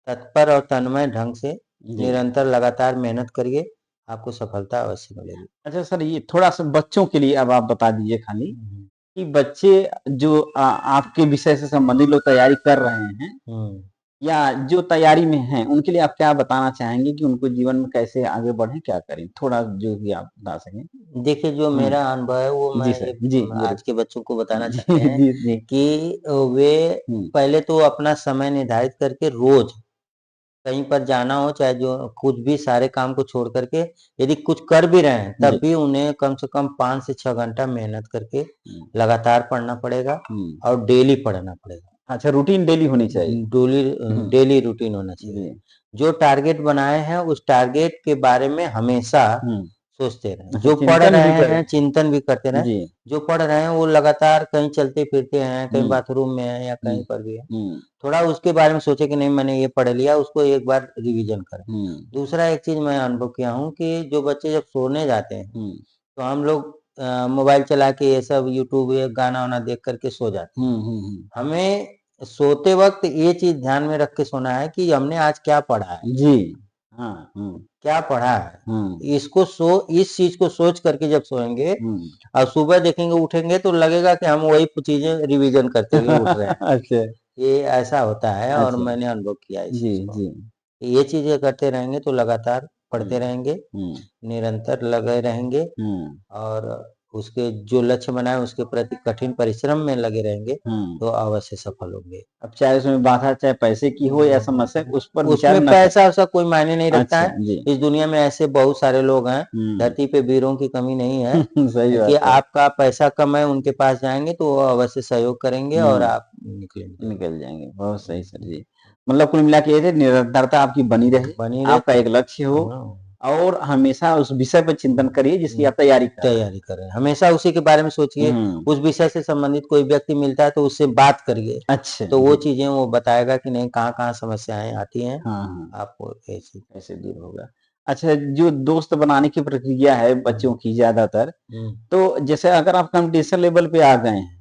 B: तत्पर और तन्मय ढंग से
A: जी।
B: निरंतर लगातार मेहनत करिए, आपको सफलता अवश्य मिलेगी।
A: अच्छा सर ये थोड़ा-सा बच्चों के लिए अब आप बता दीजिए खाली
B: हुँ,
A: कि बच्चे जो आपके विषय से संबंधित लोग तैयारी कर रहे हैं
B: हुँ।
A: या जो तैयारी में हैं, उनके लिए आप क्या बताना चाहेंगे कि उनको जीवन में कैसे आगे बढ़ें, क्या करें? थोड़ा जो भी आप बता सकें।
B: देखिए, जो
A: हुँ,
B: मेरा अनुभव है वो
A: जी
B: मैं
A: सर,
B: ये
A: जी, ज़रूर।
B: आज के बच्चों को बताना
A: जी,
B: चाहते हैं
A: जी, जी।
B: कि वे
A: हुँ,
B: पहले तो अपना समय निर्धारित करके रोज़ कहीं पर जाना हो, चाहे जो कुछ भी सारे काम को छोड़ कर के यदि कुछ कर भी रहे हैं, तब
A: जी।
B: भी उन्हें कम से कम 5 से 6 घंटा मेहनत करके
A: हुँ,
B: लगातार पढ़ना पड़ेगा
A: हुँ।
B: और डेली पढ़ना पड़ेगा।
A: अच्छा रूटीन डेली होनी चाहिए। हुँ,
B: डेली रूटीन होना चाहिए।
A: जी।
B: जो टारगेट बनाए हैं, उस टारगेट के बारे में हमेशा
A: हुँ,
B: सोचते रहें।
A: अच्छा
B: जो पढ़
A: चिंतन भी
B: रहे
A: करें।
B: हैं, चिंतन भी करते रहें।
A: जी।
B: जो पढ़ रहे हैं, वो लगातार कहीं चलते-फिरते हैं, कहीं
A: हुँ,
B: बाथरूम में हैं या
A: हुँ,
B: कहीं पर भी हैं।
A: हुँ,
B: थोड़ा उसके बारे में सोचे कि नहीं मैंने ये पढ़ लिया, उसको एक बार रिवीजन करें।
A: हुँ,
B: दूसरा एक चीज़ मैं अनुभव किया हूँ कि जो बच्चे जब सोने जाते हैं,
A: हुँ,
B: तो हम लोग मोबाइल चला के ये सब यूट्यूब ये गाना-वाना देख कर के सो जाते हैं।
A: हुँ, हुँ, हुँ।
B: हमें सोते वक़्त ये चीज़ ध्यान में रख के सोना है कि हमने आज क्या पढ़ा है,
A: जी। हाँ, हुँ,
B: क्या पढ़ा है।
A: हुँ,
B: इस चीज़ को सोच करके जब सोएँगे
A: हुँ।
B: और सुबह देखेंगे उठेंगे तो लगेगा कि हम वही चीज़ें रिवीजन करते हुए उठ रहे हैं।
A: अच्छा,
B: ये ऐसा होता है और
A: अच्छा।
B: मैंने अनुभव किया है इस
A: जी,
B: चीज़ को।
A: जी।
B: ये चीज़ें करते रहेंगे तो लगातार
A: हुँ,
B: पढ़ते रहेंगे,
A: हुँ,
B: निरंतर लगे रहेंगे
A: हुँ,
B: और उसके जो लक्ष्य बनाए उसके प्रति कठिन परिश्रम में लगे रहेंगे,
A: हुँ।
B: तो अवश्य सफल होंगे।
A: अब चाहे उसमें बाधा चाहे पैसे की हो या समस्या उस पर विचार
B: उसमें
A: न करें।
B: पैसा-वैसा कोई मायने नहीं रखता
A: अच्छा,
B: है।
A: जी।
B: इस दुनिया में ऐसे बहुत सारे लोग हैं,
A: हुँ।
B: धरती पे वीरों की कमी नहीं है,
A: सही
B: कि
A: बात है।
B: आपका पैसा कम है उनके पास जाएँगे तो वो अवश्य सहयोग करेंगे और
A: हुँ,
B: आप निकलेंगे।
A: निकल जाएँगे। बहुत सही सर जी। मतलब कुल मिला के ये थे निरंतरता आपकी बनी रहे,
B: बनी रहे
A: आपका एक लक्ष्य हो
B: हाँ।
A: और हमेशा उस विषय पर चिंतन करिए जिसकी आप तैयारी कर रहे हैं।
B: तैयारी कर रहे हैं। हमेशा उसी के बारे में सोचिए,
A: हुँ,
B: उस विषय से संबंधित कोई व्यक्ति मिलता है तो उससे बात करिए,
A: अच्छा,
B: तो वो
A: जी।
B: चीज़ें वो बताएगा कि नहीं कहाँ-कहाँ समस्याएँ आती हैं,
A: हाँ, हाँ।
B: आपको ऐसी
A: कैसे दूर होगा। अच्छा जो दोस्त बनाने की प्रक्रिया है बच्चों
B: हुँ,
A: की ज़्यादातर,
B: हुँ,
A: तो जैसे अगर आप कॉम्पिटिशन लेवल पे आ गए हैं,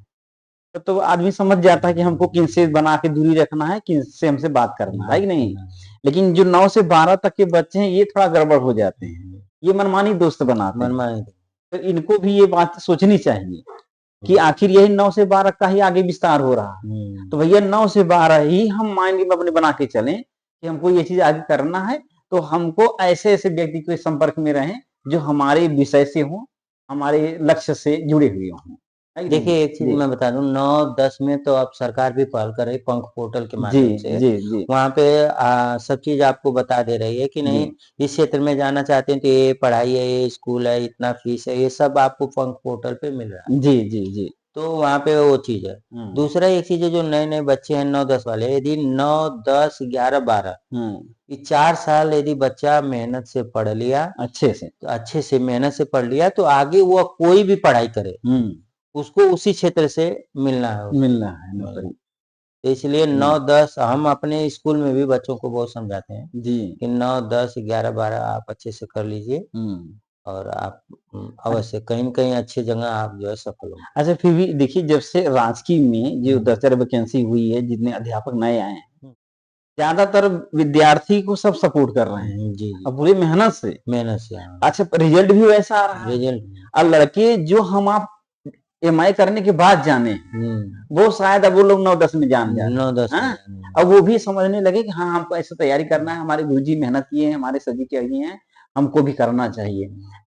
A: तो आदमी समझ जाता है कि हमको किनसे बना के दूरी रखना है, किनसे हमसे बात करना है
B: बात
A: कि नहीं?
B: करना है।
A: लेकिन जो 9 से 12 तक के बच्चे हैं, ये थोड़ा गड़बड़ हो जाते हैं।
B: हुँ,
A: ये मनमानी दोस्त बनाते हैं।
B: मनमानी
A: तो इनको भी ये बात सोचनी चाहिए कि
B: हुँ,
A: आखिर यही 9 से 12 का ही आगे विस्तार हो रहा है।
B: हुँ,
A: तो भैया 9 से 12 ही हम माइंड में अपने बना के चलें कि हमको ये चीज़ आगे करना है, तो हमको ऐसे-ऐसे व्यक्ति के संपर्क में रहें, जो हमारे विषय से हों, हमारे लक्ष्य से जुड़े हुए हों।
B: देखिए एक चीज मैं बता दूं, 9-10 में तो अब सरकार भी पहल कर रही पंख पोर्टल के माध्यम से।
A: जी।
B: वहाँ पे सब चीज आपको बता दे रही है कि नहीं इस क्षेत्र में जाना चाहते हैं तो ये पढ़ाई है, ये स्कूल है, इतना फीस है, ये सब आपको पंख पोर्टल पे मिल रहा है।
A: जी।
B: तो वहाँ पे वो चीज है। दूसरा एक चीज है, जो नए नए बच्चे हैं 9-10 वाले, यदि 9-10-11-12 ये 4 साल यदि बच्चा मेहनत से पढ़ लिया, अच्छे से मेहनत से पढ़ लिया, तो आगे वो कोई भी पढ़ाई करे उसको उसी क्षेत्र से मिलना है। तो इसलिए 9-10 हम अपने स्कूल में भी बच्चों को बहुत समझाते हैं कि 9-10-11-12 आप अच्छे से कर लीजिए और आप अवश्य कहीं न कहीं अच्छी जगह आप जो है सफल होंगे।
A: अच्छा, फिर भी देखिए, जब से राजकीय में जो 10,000 वैकेंसी हुई है, जितने अध्यापक नए आए हैं, ज्यादातर विद्यार्थी को सब सपोर्ट कर रहे हैं
B: जी।
A: और पूरी मेहनत से।
B: हाँ।
A: अच्छा, रिजल्ट भी वैसा आ रहा है।
B: रिजल्ट
A: और लड़के जो हम आप एमआई करने के बाद जाने, वो शायद अब वो लोग 9-10 में जान जाए,
B: 9-10
A: अब वो भी समझने लगे कि हाँ, हमको ऐसे तैयारी करना है, हमारे गुरुजी मेहनत किए हैं, हमारे सर जी किए हैं, हमको भी करना चाहिए।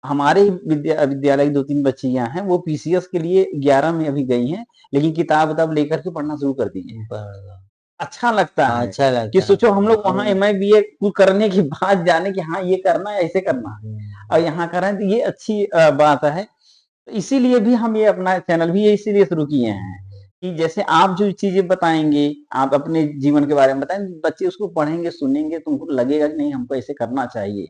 A: हमारे विद्यालय की 2-3 बच्चियां हैं, वो पीसीएस के लिए 11 में अभी गई हैं, लेकिन किताब लेकर के पढ़ना शुरू कर दी है। अच्छा लगता है।
B: अच्छा लगता
A: कि सोचो हम लोग वहाँ एमए बीए करने के बाद जाने की, हाँ ये करना है, ऐसे करना है, और यहाँ कर रहे हैं, तो ये अच्छी बात है। तो इसीलिए भी हम ये अपना चैनल भी इसीलिए शुरू किए हैं कि जैसे आप जो चीजें बताएंगे, आप अपने जीवन के बारे में बताएंगे, बच्चे उसको पढ़ेंगे, सुनेंगे, तो उनको लगेगा कि नहीं, हमको ऐसे करना चाहिए।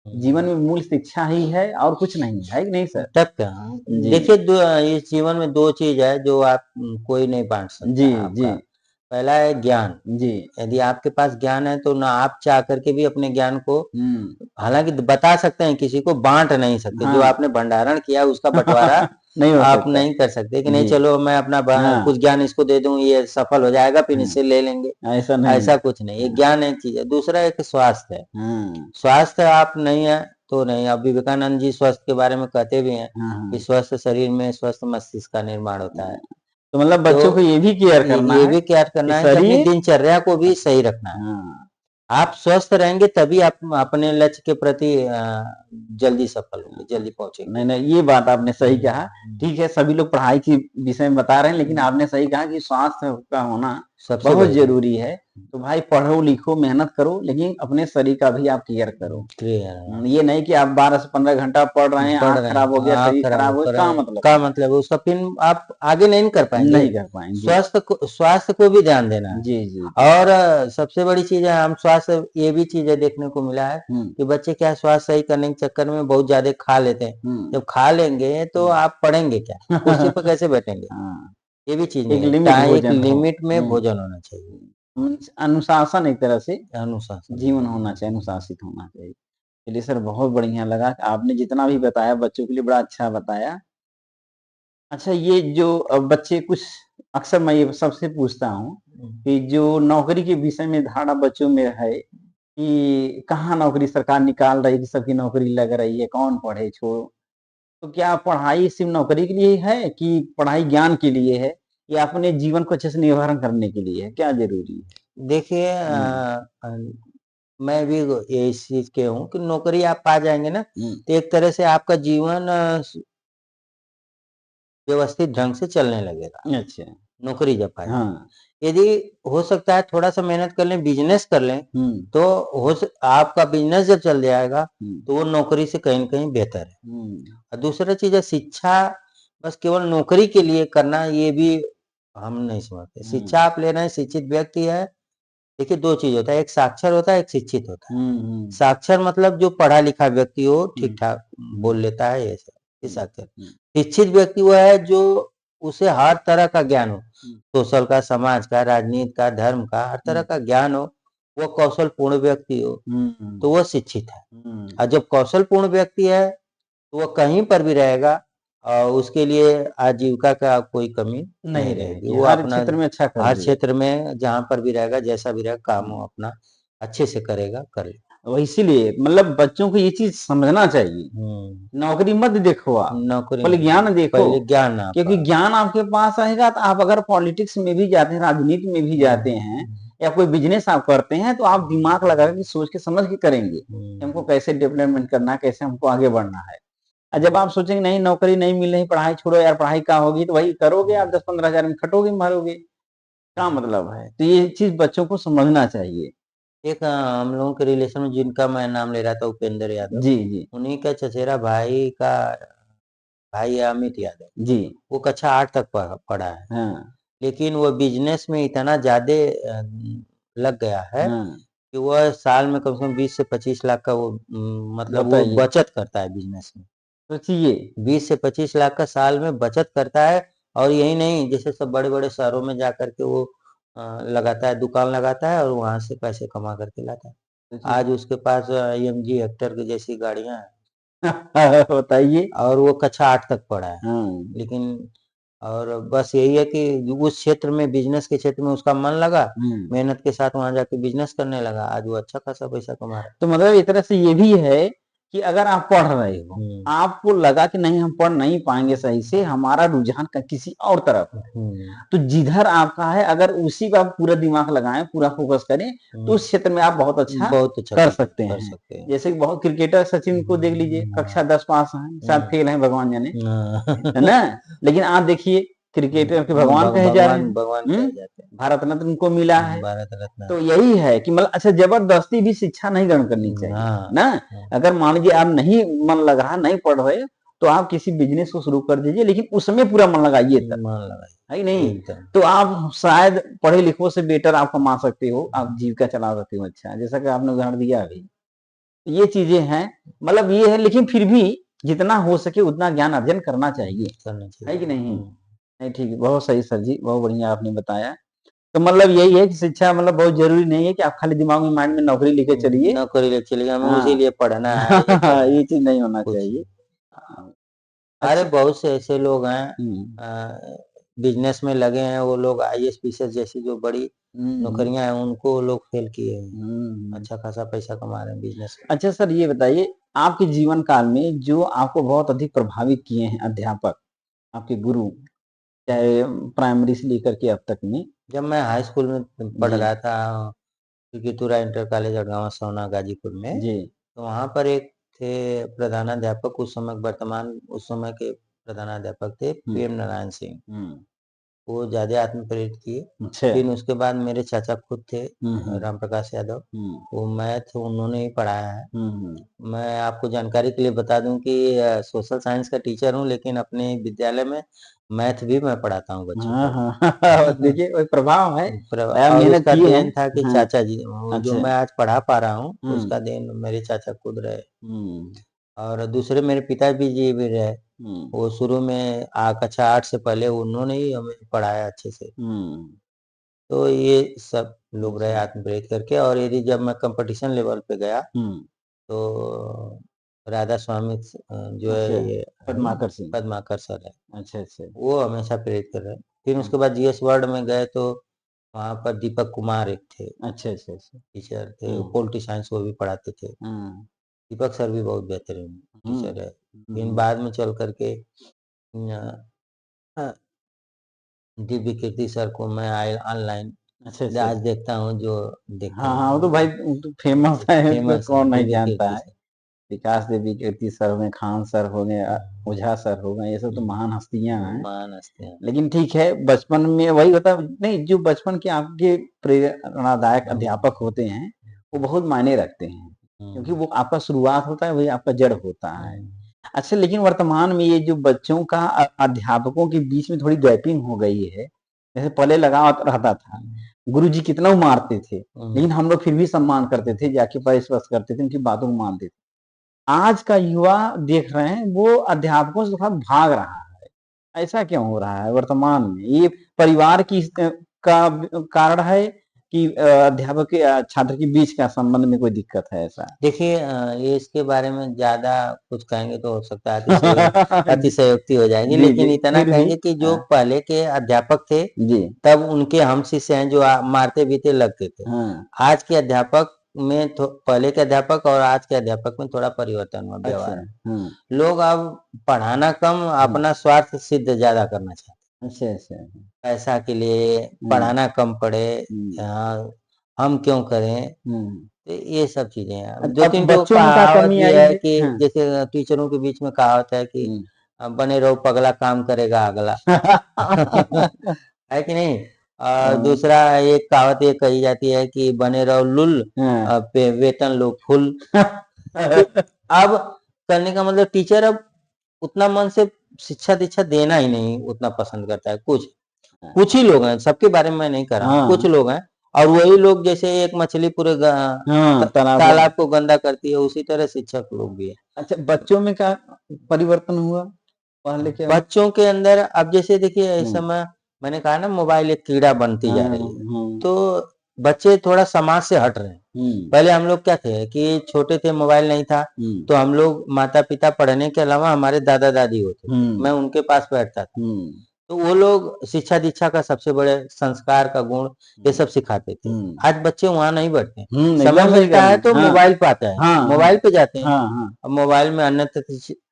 A: जीवन में मूल शिक्षा ही है और कुछ नहीं है कि नहीं सर?
B: तब क्या देखिए, इस जीवन में 2 चीज है जो आप कोई नहीं बांट सकता। जी। पहला है ज्ञान। जी। यदि आपके पास ज्ञान है तो ना आप चाह करके भी अपने ज्ञान को हालांकि बता सकते हैं, किसी को बांट नहीं सकते। जो आपने भंडारण किया उसका बंटवारा आप नहीं कर सकते कि नहीं चलो मैं अपना कुछ ज्ञान इसको दे दूं, ये सफल हो जाएगा, फिर इससे ले लेंगे, ऐसा कुछ नहीं। ये ज्ञान एक चीज है। दूसरा एक स्वास्थ्य है। स्वास्थ्य आप नहीं है तो नहीं। अब विवेकानंद जी स्वास्थ्य के बारे में कहते भी हैं कि स्वस्थ शरीर में स्वस्थ मस्तिष्क का निर्माण होता है।
A: तो मतलब बच्चों को ये भी केयर करना है,
B: ये भी केयर करना है कि अपनी दिनचर्या को भी सही रखना है। आप स्वस्थ रहेंगे तभी आप अपने लक्ष्य के प्रति जल्दी सफल होंगे, जल्दी पहुंचेंगे।
A: नहीं, ये बात आपने सही कहा। ठीक है, सभी लोग पढ़ाई के विषय में बता रहे हैं, लेकिन आपने सही कहा कि स्वास्थ्य का होना बहुत जरूरी है। तो भाई पढ़ो लिखो मेहनत करो, लेकिन अपने शरीर का भी आप केयर करो। ये नहीं कि आप 12 से 15 घंटा पढ़ रहे हैं, आँख खराब हो गया, शरीर खराब हो गया,
B: का मतलब उसका फिर आप आगे नहीं कर पाएंगे। स्वास्थ्य को भी ध्यान देना है।
A: जी।
B: और सबसे बड़ी चीज है, हम स्वास्थ्य ये भी चीजें देखने को मिला है कि बच्चे क्या स्वास्थ्य सही करने के चक्कर में बहुत ज्यादा खा लेते हैं। जब खा लेंगे तो आप पढ़ेंगे क्या, कुर्सी पर कैसे बैठेंगे? ये भी चीज
A: एक
B: लिमिट में भोजन होना चाहिए।
A: अनुशासन, एक तरह से अनुशासन जीवन होना चाहिए, अनुशासित होना चाहिए। चलिए सर, बहुत बढ़िया लगा आपने जितना भी बताया, बच्चों के लिए बड़ा अच्छा बताया। अच्छा, ये जो बच्चे कुछ अक्सर मैं ये सबसे पूछता हूँ कि जो नौकरी के विषय में धारणा बच्चों में है कि कहाँ नौकरी सरकार निकाल रही है, कि सबकी नौकरी लग रही है, कौन पढ़े छोड़ो। तो क्या पढ़ाई सिर्फ नौकरी के लिए है कि पढ़ाई ज्ञान के लिए है, या अपने जीवन को अच्छे से निर्वहन करने के लिए है? क्या जरूरी है?
B: देखिए मैं भी ये इस चीज के हूँ कि नौकरी आप पा जाएंगे ना तो एक तरह से आपका जीवन व्यवस्थित ढंग से चलने लगेगा।
A: अच्छा,
B: नौकरी जब पाए। यदि हो सकता है थोड़ा सा मेहनत कर लें, बिजनेस कर लें, तो आपका बिजनेस जब चल जाएगा तो वो नौकरी से कहीं न कहीं बेहतर है। और दूसरा चीज है शिक्षा, बस केवल नौकरी के लिए करना ये भी हम नहीं समझते। शिक्षा आप ले रहे हैं, शिक्षित व्यक्ति है। देखिए 2 चीज होता है, एक साक्षर होता है, एक शिक्षित होता है। साक्षर मतलब जो पढ़ा लिखा व्यक्ति हो, ठीक ठाक बोल लेता है, ये साक्षर। शिक्षित व्यक्ति वो है जो उसे हर तरह का ज्ञान हो, सोशल का, समाज का, राजनीति का, धर्म का, हर तरह का ज्ञान हो, वो कौशल पूर्ण व्यक्ति हो, तो वो शिक्षित है। और जब कौशल पूर्ण व्यक्ति है तो वो कहीं पर भी रहेगा और उसके लिए आजीविका का कोई कमी नहीं रहेगी। वो
A: हर क्षेत्र में अच्छा
B: हर क्षेत्र में जहाँ पर भी रहेगा, जैसा भी रहेगा, काम वो अपना अच्छे से करेगा,
A: वो इसीलिए मतलब बच्चों को ये चीज समझना चाहिए। नौकरी मत देखो, आप नौकरी पहले ज्ञान देखो, क्योंकि ज्ञान आपके पास रहेगा तो आप अगर पॉलिटिक्स में भी जाते हैं, राजनीति में भी जाते हैं, या कोई बिजनेस आप करते हैं, तो आप दिमाग लगा के सोच के समझ के करेंगे हमको कैसे डेवलपमेंट करना है, कैसे हमको आगे बढ़ना है। और जब आप सोचेंगे नहीं नौकरी नहीं मिल रही, पढ़ाई छोड़ो यार, पढ़ाई क्या होगी, तो वही करोगे आप 10-15 हजार में खटोगे मारोगे, क्या मतलब है। तो ये चीज बच्चों को समझना चाहिए।
B: एक हम लोगों के रिलेशन में जिनका मैं नाम ले रहा था, उपेंद्र यादव
A: जी जी
B: उन्हीं का चचेरा भाई का भाई है अमित यादव
A: जी।
B: वो कक्षा 8 तक पढ़ा है।
A: हाँ
B: लेकिन वो बिजनेस में इतना ज्यादा लग गया है
A: हाँ।
B: कि वह साल में कम से कम 20 से 25 लाख का वो मतलब वो
A: बताइए,
B: बचत करता है बिजनेस में।
A: सोचिए।
B: 20 से 25 लाख का साल में बचत करता है। और यही नहीं, जैसे सब बड़े बड़े शहरों में जा करके वो लगाता है, दुकान लगाता है और वहां से पैसे कमा करके लाता है। आज उसके पास एमजी हेक्टर की जैसी गाड़ियां हैं
A: बताइए।
B: और वो कक्षा 8 तक पढ़ा है।
A: हाँ।
B: लेकिन और बस यही है कि उस क्षेत्र में, बिजनेस के क्षेत्र में उसका मन लगा, मेहनत के साथ वहां जाके बिजनेस करने लगा, आज वो अच्छा खासा पैसा कमा रहा है।
A: तो मतलब एक तरह से ये भी है कि अगर आप पढ़ रहे हो, आपको लगा कि नहीं हम पढ़ नहीं पाएंगे सही से, हमारा रुझान किसी और तरफ है, तो जिधर आपका है अगर उसी पर आप पूरा दिमाग लगाएं, पूरा फोकस करें, तो उस क्षेत्र में आप बहुत अच्छा कर सकते हैं। जैसे कि बहुत क्रिकेटर सचिन को देख लीजिए, कक्षा 10 पास हैं, शायद फेल हैं भगवान जाने, है ना, लेकिन आप देखिए क्रिकेटर के भगवान कहे जा रहे हैं,
B: भगवान कहे जाते हैं।
A: भारत रत्न उनको मिला है।
B: भारत रत्न।
A: तो यही है कि मतलब अच्छा जबरदस्ती भी शिक्षा नहीं ग्रहण करनी चाहिए ना। अगर मान लीजिए आप नहीं मन लग रहा, नहीं पढ़ रहे, तो आप किसी बिजनेस को शुरू कर दीजिए, लेकिन उसमें पूरा मन लगाइए तब, है नहीं, तो आप शायद पढ़े लिखों से बेटर आप कमा सकते हो, आप जीविका चला सकते हो। अच्छा, जैसा कि आपने उदाहरण दिया अभी, ये चीजें हैं, मतलब ये है, लेकिन फिर भी जितना हो सके उतना ज्ञान अर्जन करना चाहिए, है कि नहीं। नहीं ठीक है, बहुत सही सर जी, बहुत बढ़िया आपने बताया। तो मतलब यही है कि शिक्षा मतलब बहुत जरूरी नहीं है कि आप खाली दिमाग में माइंड में नौकरी लेके चलिए,
B: नौकरी लेके चलिए, हमें
A: हाँ,
B: उसी लिए पढ़ना है,
A: ये चीज नहीं होना चाहिए।
B: अरे
A: अच्छा।
B: बहुत से ऐसे लोग हैं बिजनेस में लगे हैं, वो लोग आईएएस पीसीएस जैसी जो बड़ी नौकरियां हैं उनको लोग फेल किए हैं, अच्छा खासा पैसा कमा रहे हैं बिजनेस में।
A: अच्छा सर ये बताइए, आपके जीवन काल में जो आपको बहुत अधिक प्रभावित किए हैं अध्यापक, आपके गुरु, चाहे प्राइमरी से लेकर के अब तक में।
B: जब मैं हाई स्कूल में पढ़ रहा था, कितूरा इंटर कॉलेज अड़गांव सोना गाजीपुर में,
A: जी।
B: तो वहाँ पर एक थे प्रधानाध्यापक, उस समय वर्तमान उस समय के प्रधानाध्यापक थे पीएम नारायण सिंह। वो ज्यादा आत्मप्रेरित किए।
A: अच्छा।
B: फिर उसके बाद मेरे चाचा खुद थे राम प्रकाश यादव, वो मैथ उन्होंने ही पढ़ाया है। मैं आपको जानकारी के लिए बता दूं कि सोशल साइंस का टीचर हूं, लेकिन अपने विद्यालय में मैथ भी मैं पढ़ाता हूँ बच्चों को।
A: देखिए कोई प्रभाव है,
B: और
A: मेहनत
B: उसका
A: किए
B: देन
A: हैं।
B: था कि चाचा जी, जो
A: अच्छा।
B: मैं आज पढ़ा पा रहा हूँ, उसका देन मेरे चाचा खुद रहे। और दूसरे मेरे पिताजी जी भी रहे, वो शुरू में कक्षा 8 से पहले उन्होंने ही हमें पढ़ाया अच्छे से। तो ये सब लोग रहे आत्मप्रेरित करके। और यदि जब मैं कंपटीशन लेवल पे गया तो राधा स्वामी जो है ये पद्माकर सर है,
A: अच्छा अच्छा,
B: वो हमेशा प्रेरित कर रहे हैं। फिर उसके बाद जीएस वर्ल्ड में गए तो वहाँ पर दीपक कुमार एक थे,
A: अच्छा अच्छा अच्छा,
B: टीचर थे, पॉलिटी साइंस वो भी पढ़ाते थे। दीपक सर भी बहुत बेहतरीन टीचर है। फिर बाद में चल करके दिव्य कीर्ति सर को मैं ऑनलाइन आज देखता हूँ, जो देखता
A: हाँ हाँ, वो तो भाई वो तो फेमस है,
B: फेमस
A: कौन नहीं
B: दिव्य
A: जानता
B: कीर्ति
A: है।
B: सर।
A: विकास देवी कीर्ति सर हो गए, खान सर हो गए, ओझा सर हो गए, ये सब तो महान हस्तियां हैं।
B: महान हस्तियां।
A: लेकिन ठीक है, बचपन में वही होता नहीं, जो बचपन के आपके प्रेरणादायक अध्यापक होते हैं वो बहुत मायने रखते हैं, क्योंकि वो आपका शुरुआत होता है, वही आपका जड़ होता है। अच्छा, लेकिन वर्तमान में ये जो बच्चों का अध्यापकों के बीच में थोड़ी गैपिंग हो गई है, जैसे पहले लगाव रहता था, गुरुजी कितना मारते थे, लेकिन हम लोग फिर भी सम्मान करते थे, जाके परिस्पर्श करते थे, उनकी बातों को मानते थे। आज का युवा देख रहे हैं वो अध्यापकों से थोड़ा भाग रहा है, ऐसा क्यों हो रहा है वर्तमान में? ये परिवार की का कारण है कि अध्यापक के छात्र के बीच का संबंध में कोई दिक्कत है ऐसा?
B: देखिए ये इसके बारे में ज्यादा कुछ कहेंगे तो हो सकता है अतिशयोक्ति हो जाएगी, लेकिन इतना कहेंगे कि जो पहले के अध्यापक थे
A: जी,
B: तब उनके हम शिष्य हैं जो मारते भी थे, लगते थे। आज के अध्यापक में पहले के अध्यापक और आज के अध्यापक में थोड़ा परिवर्तन हुआ व्यवहार में। लोग अब पढ़ाना कम, अपना स्वार्थ सिद्ध ज्यादा करना चाहते हैं।
A: अच्छा अच्छा,
B: पैसा के लिए पढ़ाना कम पड़े, हम क्यों करें। तो ये सब चीजें हैं।
A: दो तीन बच्चों में क्या कमी आई है
B: कि जैसे टीचरों के बीच में कहावत है कि बने रहो पगला, काम करेगा अगला। है कि नहीं। दूसरा एक कहावत ये कही जाती है कि बने रहो लुल, पे वेतन लो फुल। तो अब करने का मतलब टीचर अब उतना मन से शिक्षा दीक्षा देना ही नहीं उतना पसंद करता है। कुछ ही लोग हैं, सबके बारे में मैं नहीं कर रहा हूँ, कुछ लोग हैं। और वही लोग जैसे एक मछली पूरे तालाब को गंदा करती है, उसी तरह शिक्षक लोग भी है। अच्छा, बच्चों में क्या परिवर्तन हुआ पहले के? बच्चों के अंदर अब जैसे देखिए इस समय मैंने कहा ना मोबाइल एक कीड़ा बनती जा रही है, तो बच्चे थोड़ा समाज से हट रहे हैं। पहले हम लोग क्या थे कि छोटे थे, मोबाइल नहीं था, तो हम लोग माता पिता पढ़ने के अलावा हमारे दादा दादी होते, मैं उनके पास बैठता था, तो वो लोग शिक्षा दीक्षा का सबसे बड़े संस्कार का गुण ये सब सिखाते थे। आज बच्चे वहां नहीं बैठते, समय मिलता है तो मोबाइल पे आता है, मोबाइल पे जाते हैं। अब मोबाइल में अन्य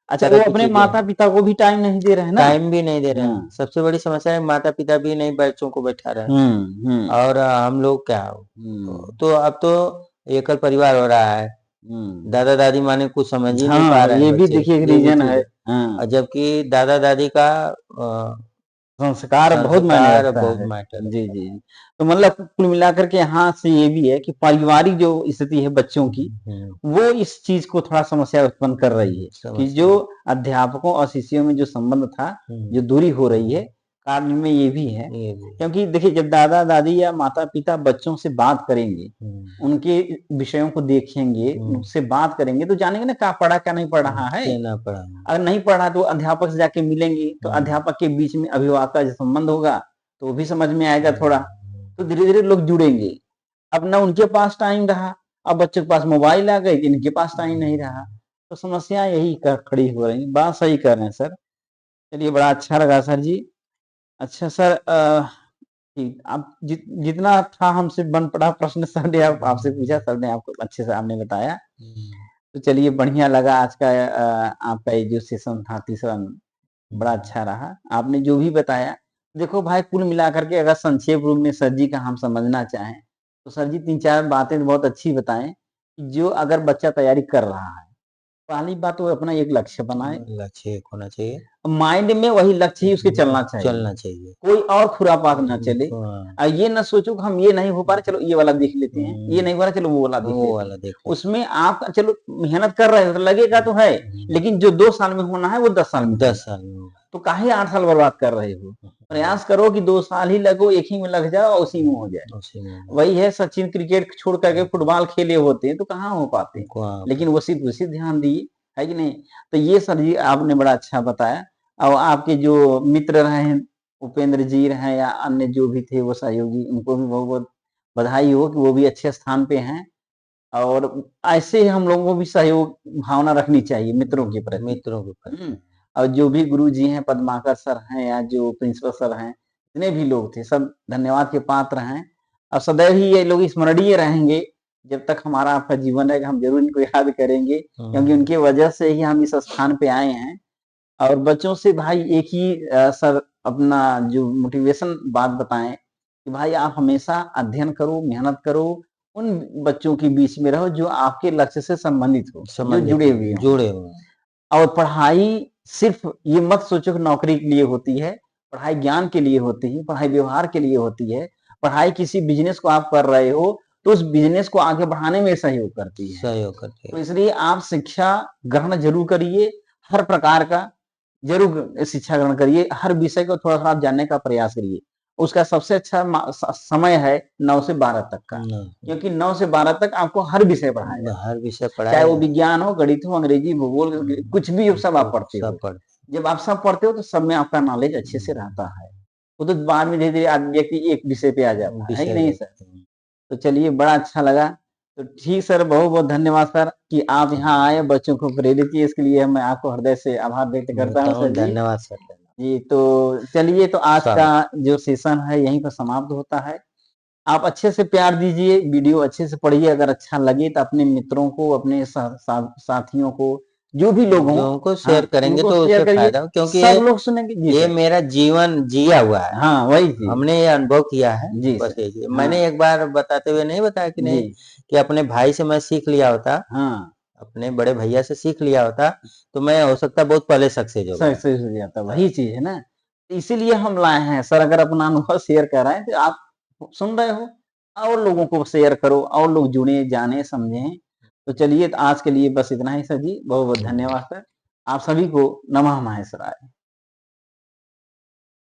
A: अच्छा, वो अपने माता पिता को भी टाइम नहीं दे रहे हैं ना,
B: टाइम भी नहीं दे रहे हैं। सबसे बड़ी समस्या है माता पिता भी नहीं बच्चों को बैठा रहे हैं। और हम लोग क्या तो अब तो एकल परिवार हो रहा है, दादा दादी माने कुछ समझ ही नहीं पा रहे हैं।
A: ये भी देखिए एक रीजन है।
B: जबकि दादा दादी का
A: संस्कार बहुत मायने रखता है। जी जी। तो मतलब कुल मिलाकर के यहाँ से ये भी है कि पारिवारिक जो स्थिति है बच्चों की, वो इस चीज को थोड़ा समस्या उत्पन्न कर रही है कि जो अध्यापकों और शिष्यों में जो संबंध था, जो दूरी हो रही है, कारण में ये भी है। क्योंकि देखिए जब दादा दादी या माता पिता बच्चों से बात करेंगे, उनके विषयों को देखेंगे, उनसे बात करेंगे, तो जानेंगे ना क्या पढ़ा क्या नहीं पढ़ रहा है। अगर नहीं पढ़ा तो अध्यापक से जाके मिलेंगे, तो अध्यापक के बीच में अभिभावक का जो संबंध होगा तो वो भी समझ में आएगा थोड़ा, तो धीरे धीरे लोग जुड़ेंगे। अब ना उनके पास टाइम रहा, अब बच्चों के पास मोबाइल आ गए, इनके पास टाइम नहीं रहा, तो समस्या यही खड़ी हो रही। बात सही कर रहे हैं सर। चलिए, बड़ा अच्छा लगा सर जी। अच्छा सर, ठीक, आप जितना था हमसे बन पड़ा प्रश्न सर ने आपसे पूछा, सर ने आपको अच्छे से आपने बताया। तो चलिए, बढ़िया लगा आज का आपका ये जो सेशन था तीसरा, बड़ा अच्छा रहा। आपने जो भी बताया, देखो भाई, कुल मिलाकर के अगर संक्षेप रूप में सर जी का हम समझना चाहें तो सर जी 3-4 बातें बहुत अच्छी बताएं। जो अगर बच्चा तैयारी कर रहा है, पहली बात वो अपना एक लक्ष्य बनाए,
B: लक्ष्य एक होना चाहिए,
A: माइंड में वही लक्ष्य ही उसके चलना चाहिए, कोई और खुरापात ना चले। ये ना सोचो कि हम ये नहीं हो पा रहे, चलो ये वाला देख लेते हैं, ये नहीं हो रहा, चलो वो वाला देख लेते हैं। उसमें आप चलो मेहनत कर रहे हो तो लगेगा तो है, लेकिन जो 2 साल में होना है वो 10 साल में तो काहे 8 साल बर्बाद कर रहे हो। प्रयास करो कि 2 साल ही लगो, एक ही में लग जाओ, उसी में हो जाए। वही है, सचिन क्रिकेट छोड़ करके फुटबॉल खेले होते हैं तो कहाँ हो पाते, लेकिन वो उसी ध्यान दिए, है कि नहीं। तो ये सर जी आपने बड़ा अच्छा बताया। और आपके जो मित्र रहे हैं, उपेंद्र जी रहे या अन्य जो भी थे वो सहयोगी, उनको भी बहुत बहुत बधाई हो कि वो भी अच्छे स्थान पे हैं। और ऐसे ही हम लोगों को भी सहयोग भावना रखनी चाहिए मित्रों के प्रति। और जो भी गुरु जी हैं, पद्माकर सर हैं या जो प्रिंसिपल सर हैं, जितने भी लोग थे, सब धन्यवाद के पात्र हैं। और सदैव ही ये लोग स्मरणीय रहेंगे। जब तक हमारा आपका जीवन रहेगा हम जरूर इनको याद करेंगे, क्योंकि उनके वजह से ही हम इस स्थान पे आए हैं। और बच्चों से भाई एक ही सर अपना जो मोटिवेशन बात बताएं कि भाई आप हमेशा अध्ययन करो, मेहनत करो, उन बच्चों के बीच में रहो जो आपके लक्ष्य से संबंधित हो, जो जुड़े हुए। और पढ़ाई सिर्फ ये मत सोचो कि नौकरी के लिए होती है, पढ़ाई ज्ञान के लिए होती है, पढ़ाई व्यवहार के लिए होती है। पढ़ाई किसी बिजनेस को आप कर रहे हो तो उस बिजनेस को आगे बढ़ाने में सहयोग करती है। तो इसलिए आप शिक्षा ग्रहण जरूर करिए, हर प्रकार का जरूर शिक्षा ग्रहण करिए, हर विषय को थोड़ा थोड़ा आप जानने का प्रयास करिए। उसका सबसे अच्छा समय है 9 से 12 तक का, क्योंकि 9 से 12 तक आपको हर विषय पढ़ाया, चाहे वो विज्ञान हो, गणित हो, अंग्रेजी, भूगोल, कुछ भी हो, सब आप पढ़ते हो। जब आप सब पढ़ते हो तो सब में आपका नॉलेज अच्छे से रहता है। वो तो बाद में धीरे धीरे व्यक्ति एक विषय पे आ जाता है कि नहीं सर। तो चलिए, बड़ा अच्छा लगा। तो ठीक सर, बहुत बहुत धन्यवाद सर कि आप यहाँ आए, बच्चों को प्रेरित किए, इसके लिए मैं आपको हृदय से आभार व्यक्त करता हूँ सर।
B: धन्यवाद सर
A: जी। तो चलिए, तो आज का जो सेशन है यहीं पर समाप्त होता है। आप अच्छे से प्यार दीजिए, वीडियो अच्छे से पढ़िए, अगर अच्छा लगे तो अपने मित्रों को, अपने साथियों को जो भी लोग हों
B: उनको शेयर करेंगे तो उससे फायदा हो, क्योंकि
A: सब लोग सुनेंगे।
B: ये मेरा जीवन जिया हुआ है।
A: हाँ वही चीज
B: हमने ये अनुभव किया है
A: जी
B: बस ये
A: हाँ।
B: मैंने एक बार बताते हुए नहीं बताया कि नहीं कि अपने भाई से मैं सीख लिया होता, हाँ अपने बड़े भैया से सीख लिया होता तो मैं हो सकता बहुत पहले सक्सेस हो
A: जाता। वही चीज है ना, इसीलिए हम लाए हैं सर। अगर अपना अनुभव शेयर कर रहे हैं तो आप सुन रहे हो, और लोगों को शेयर करो, और लोग जुड़े, जाने, समझें। तो चलिए आज के लिए बस इतना ही सर जी, बहुत बहुत धन्यवाद सर। आप सभी को नमः महेश्वराय।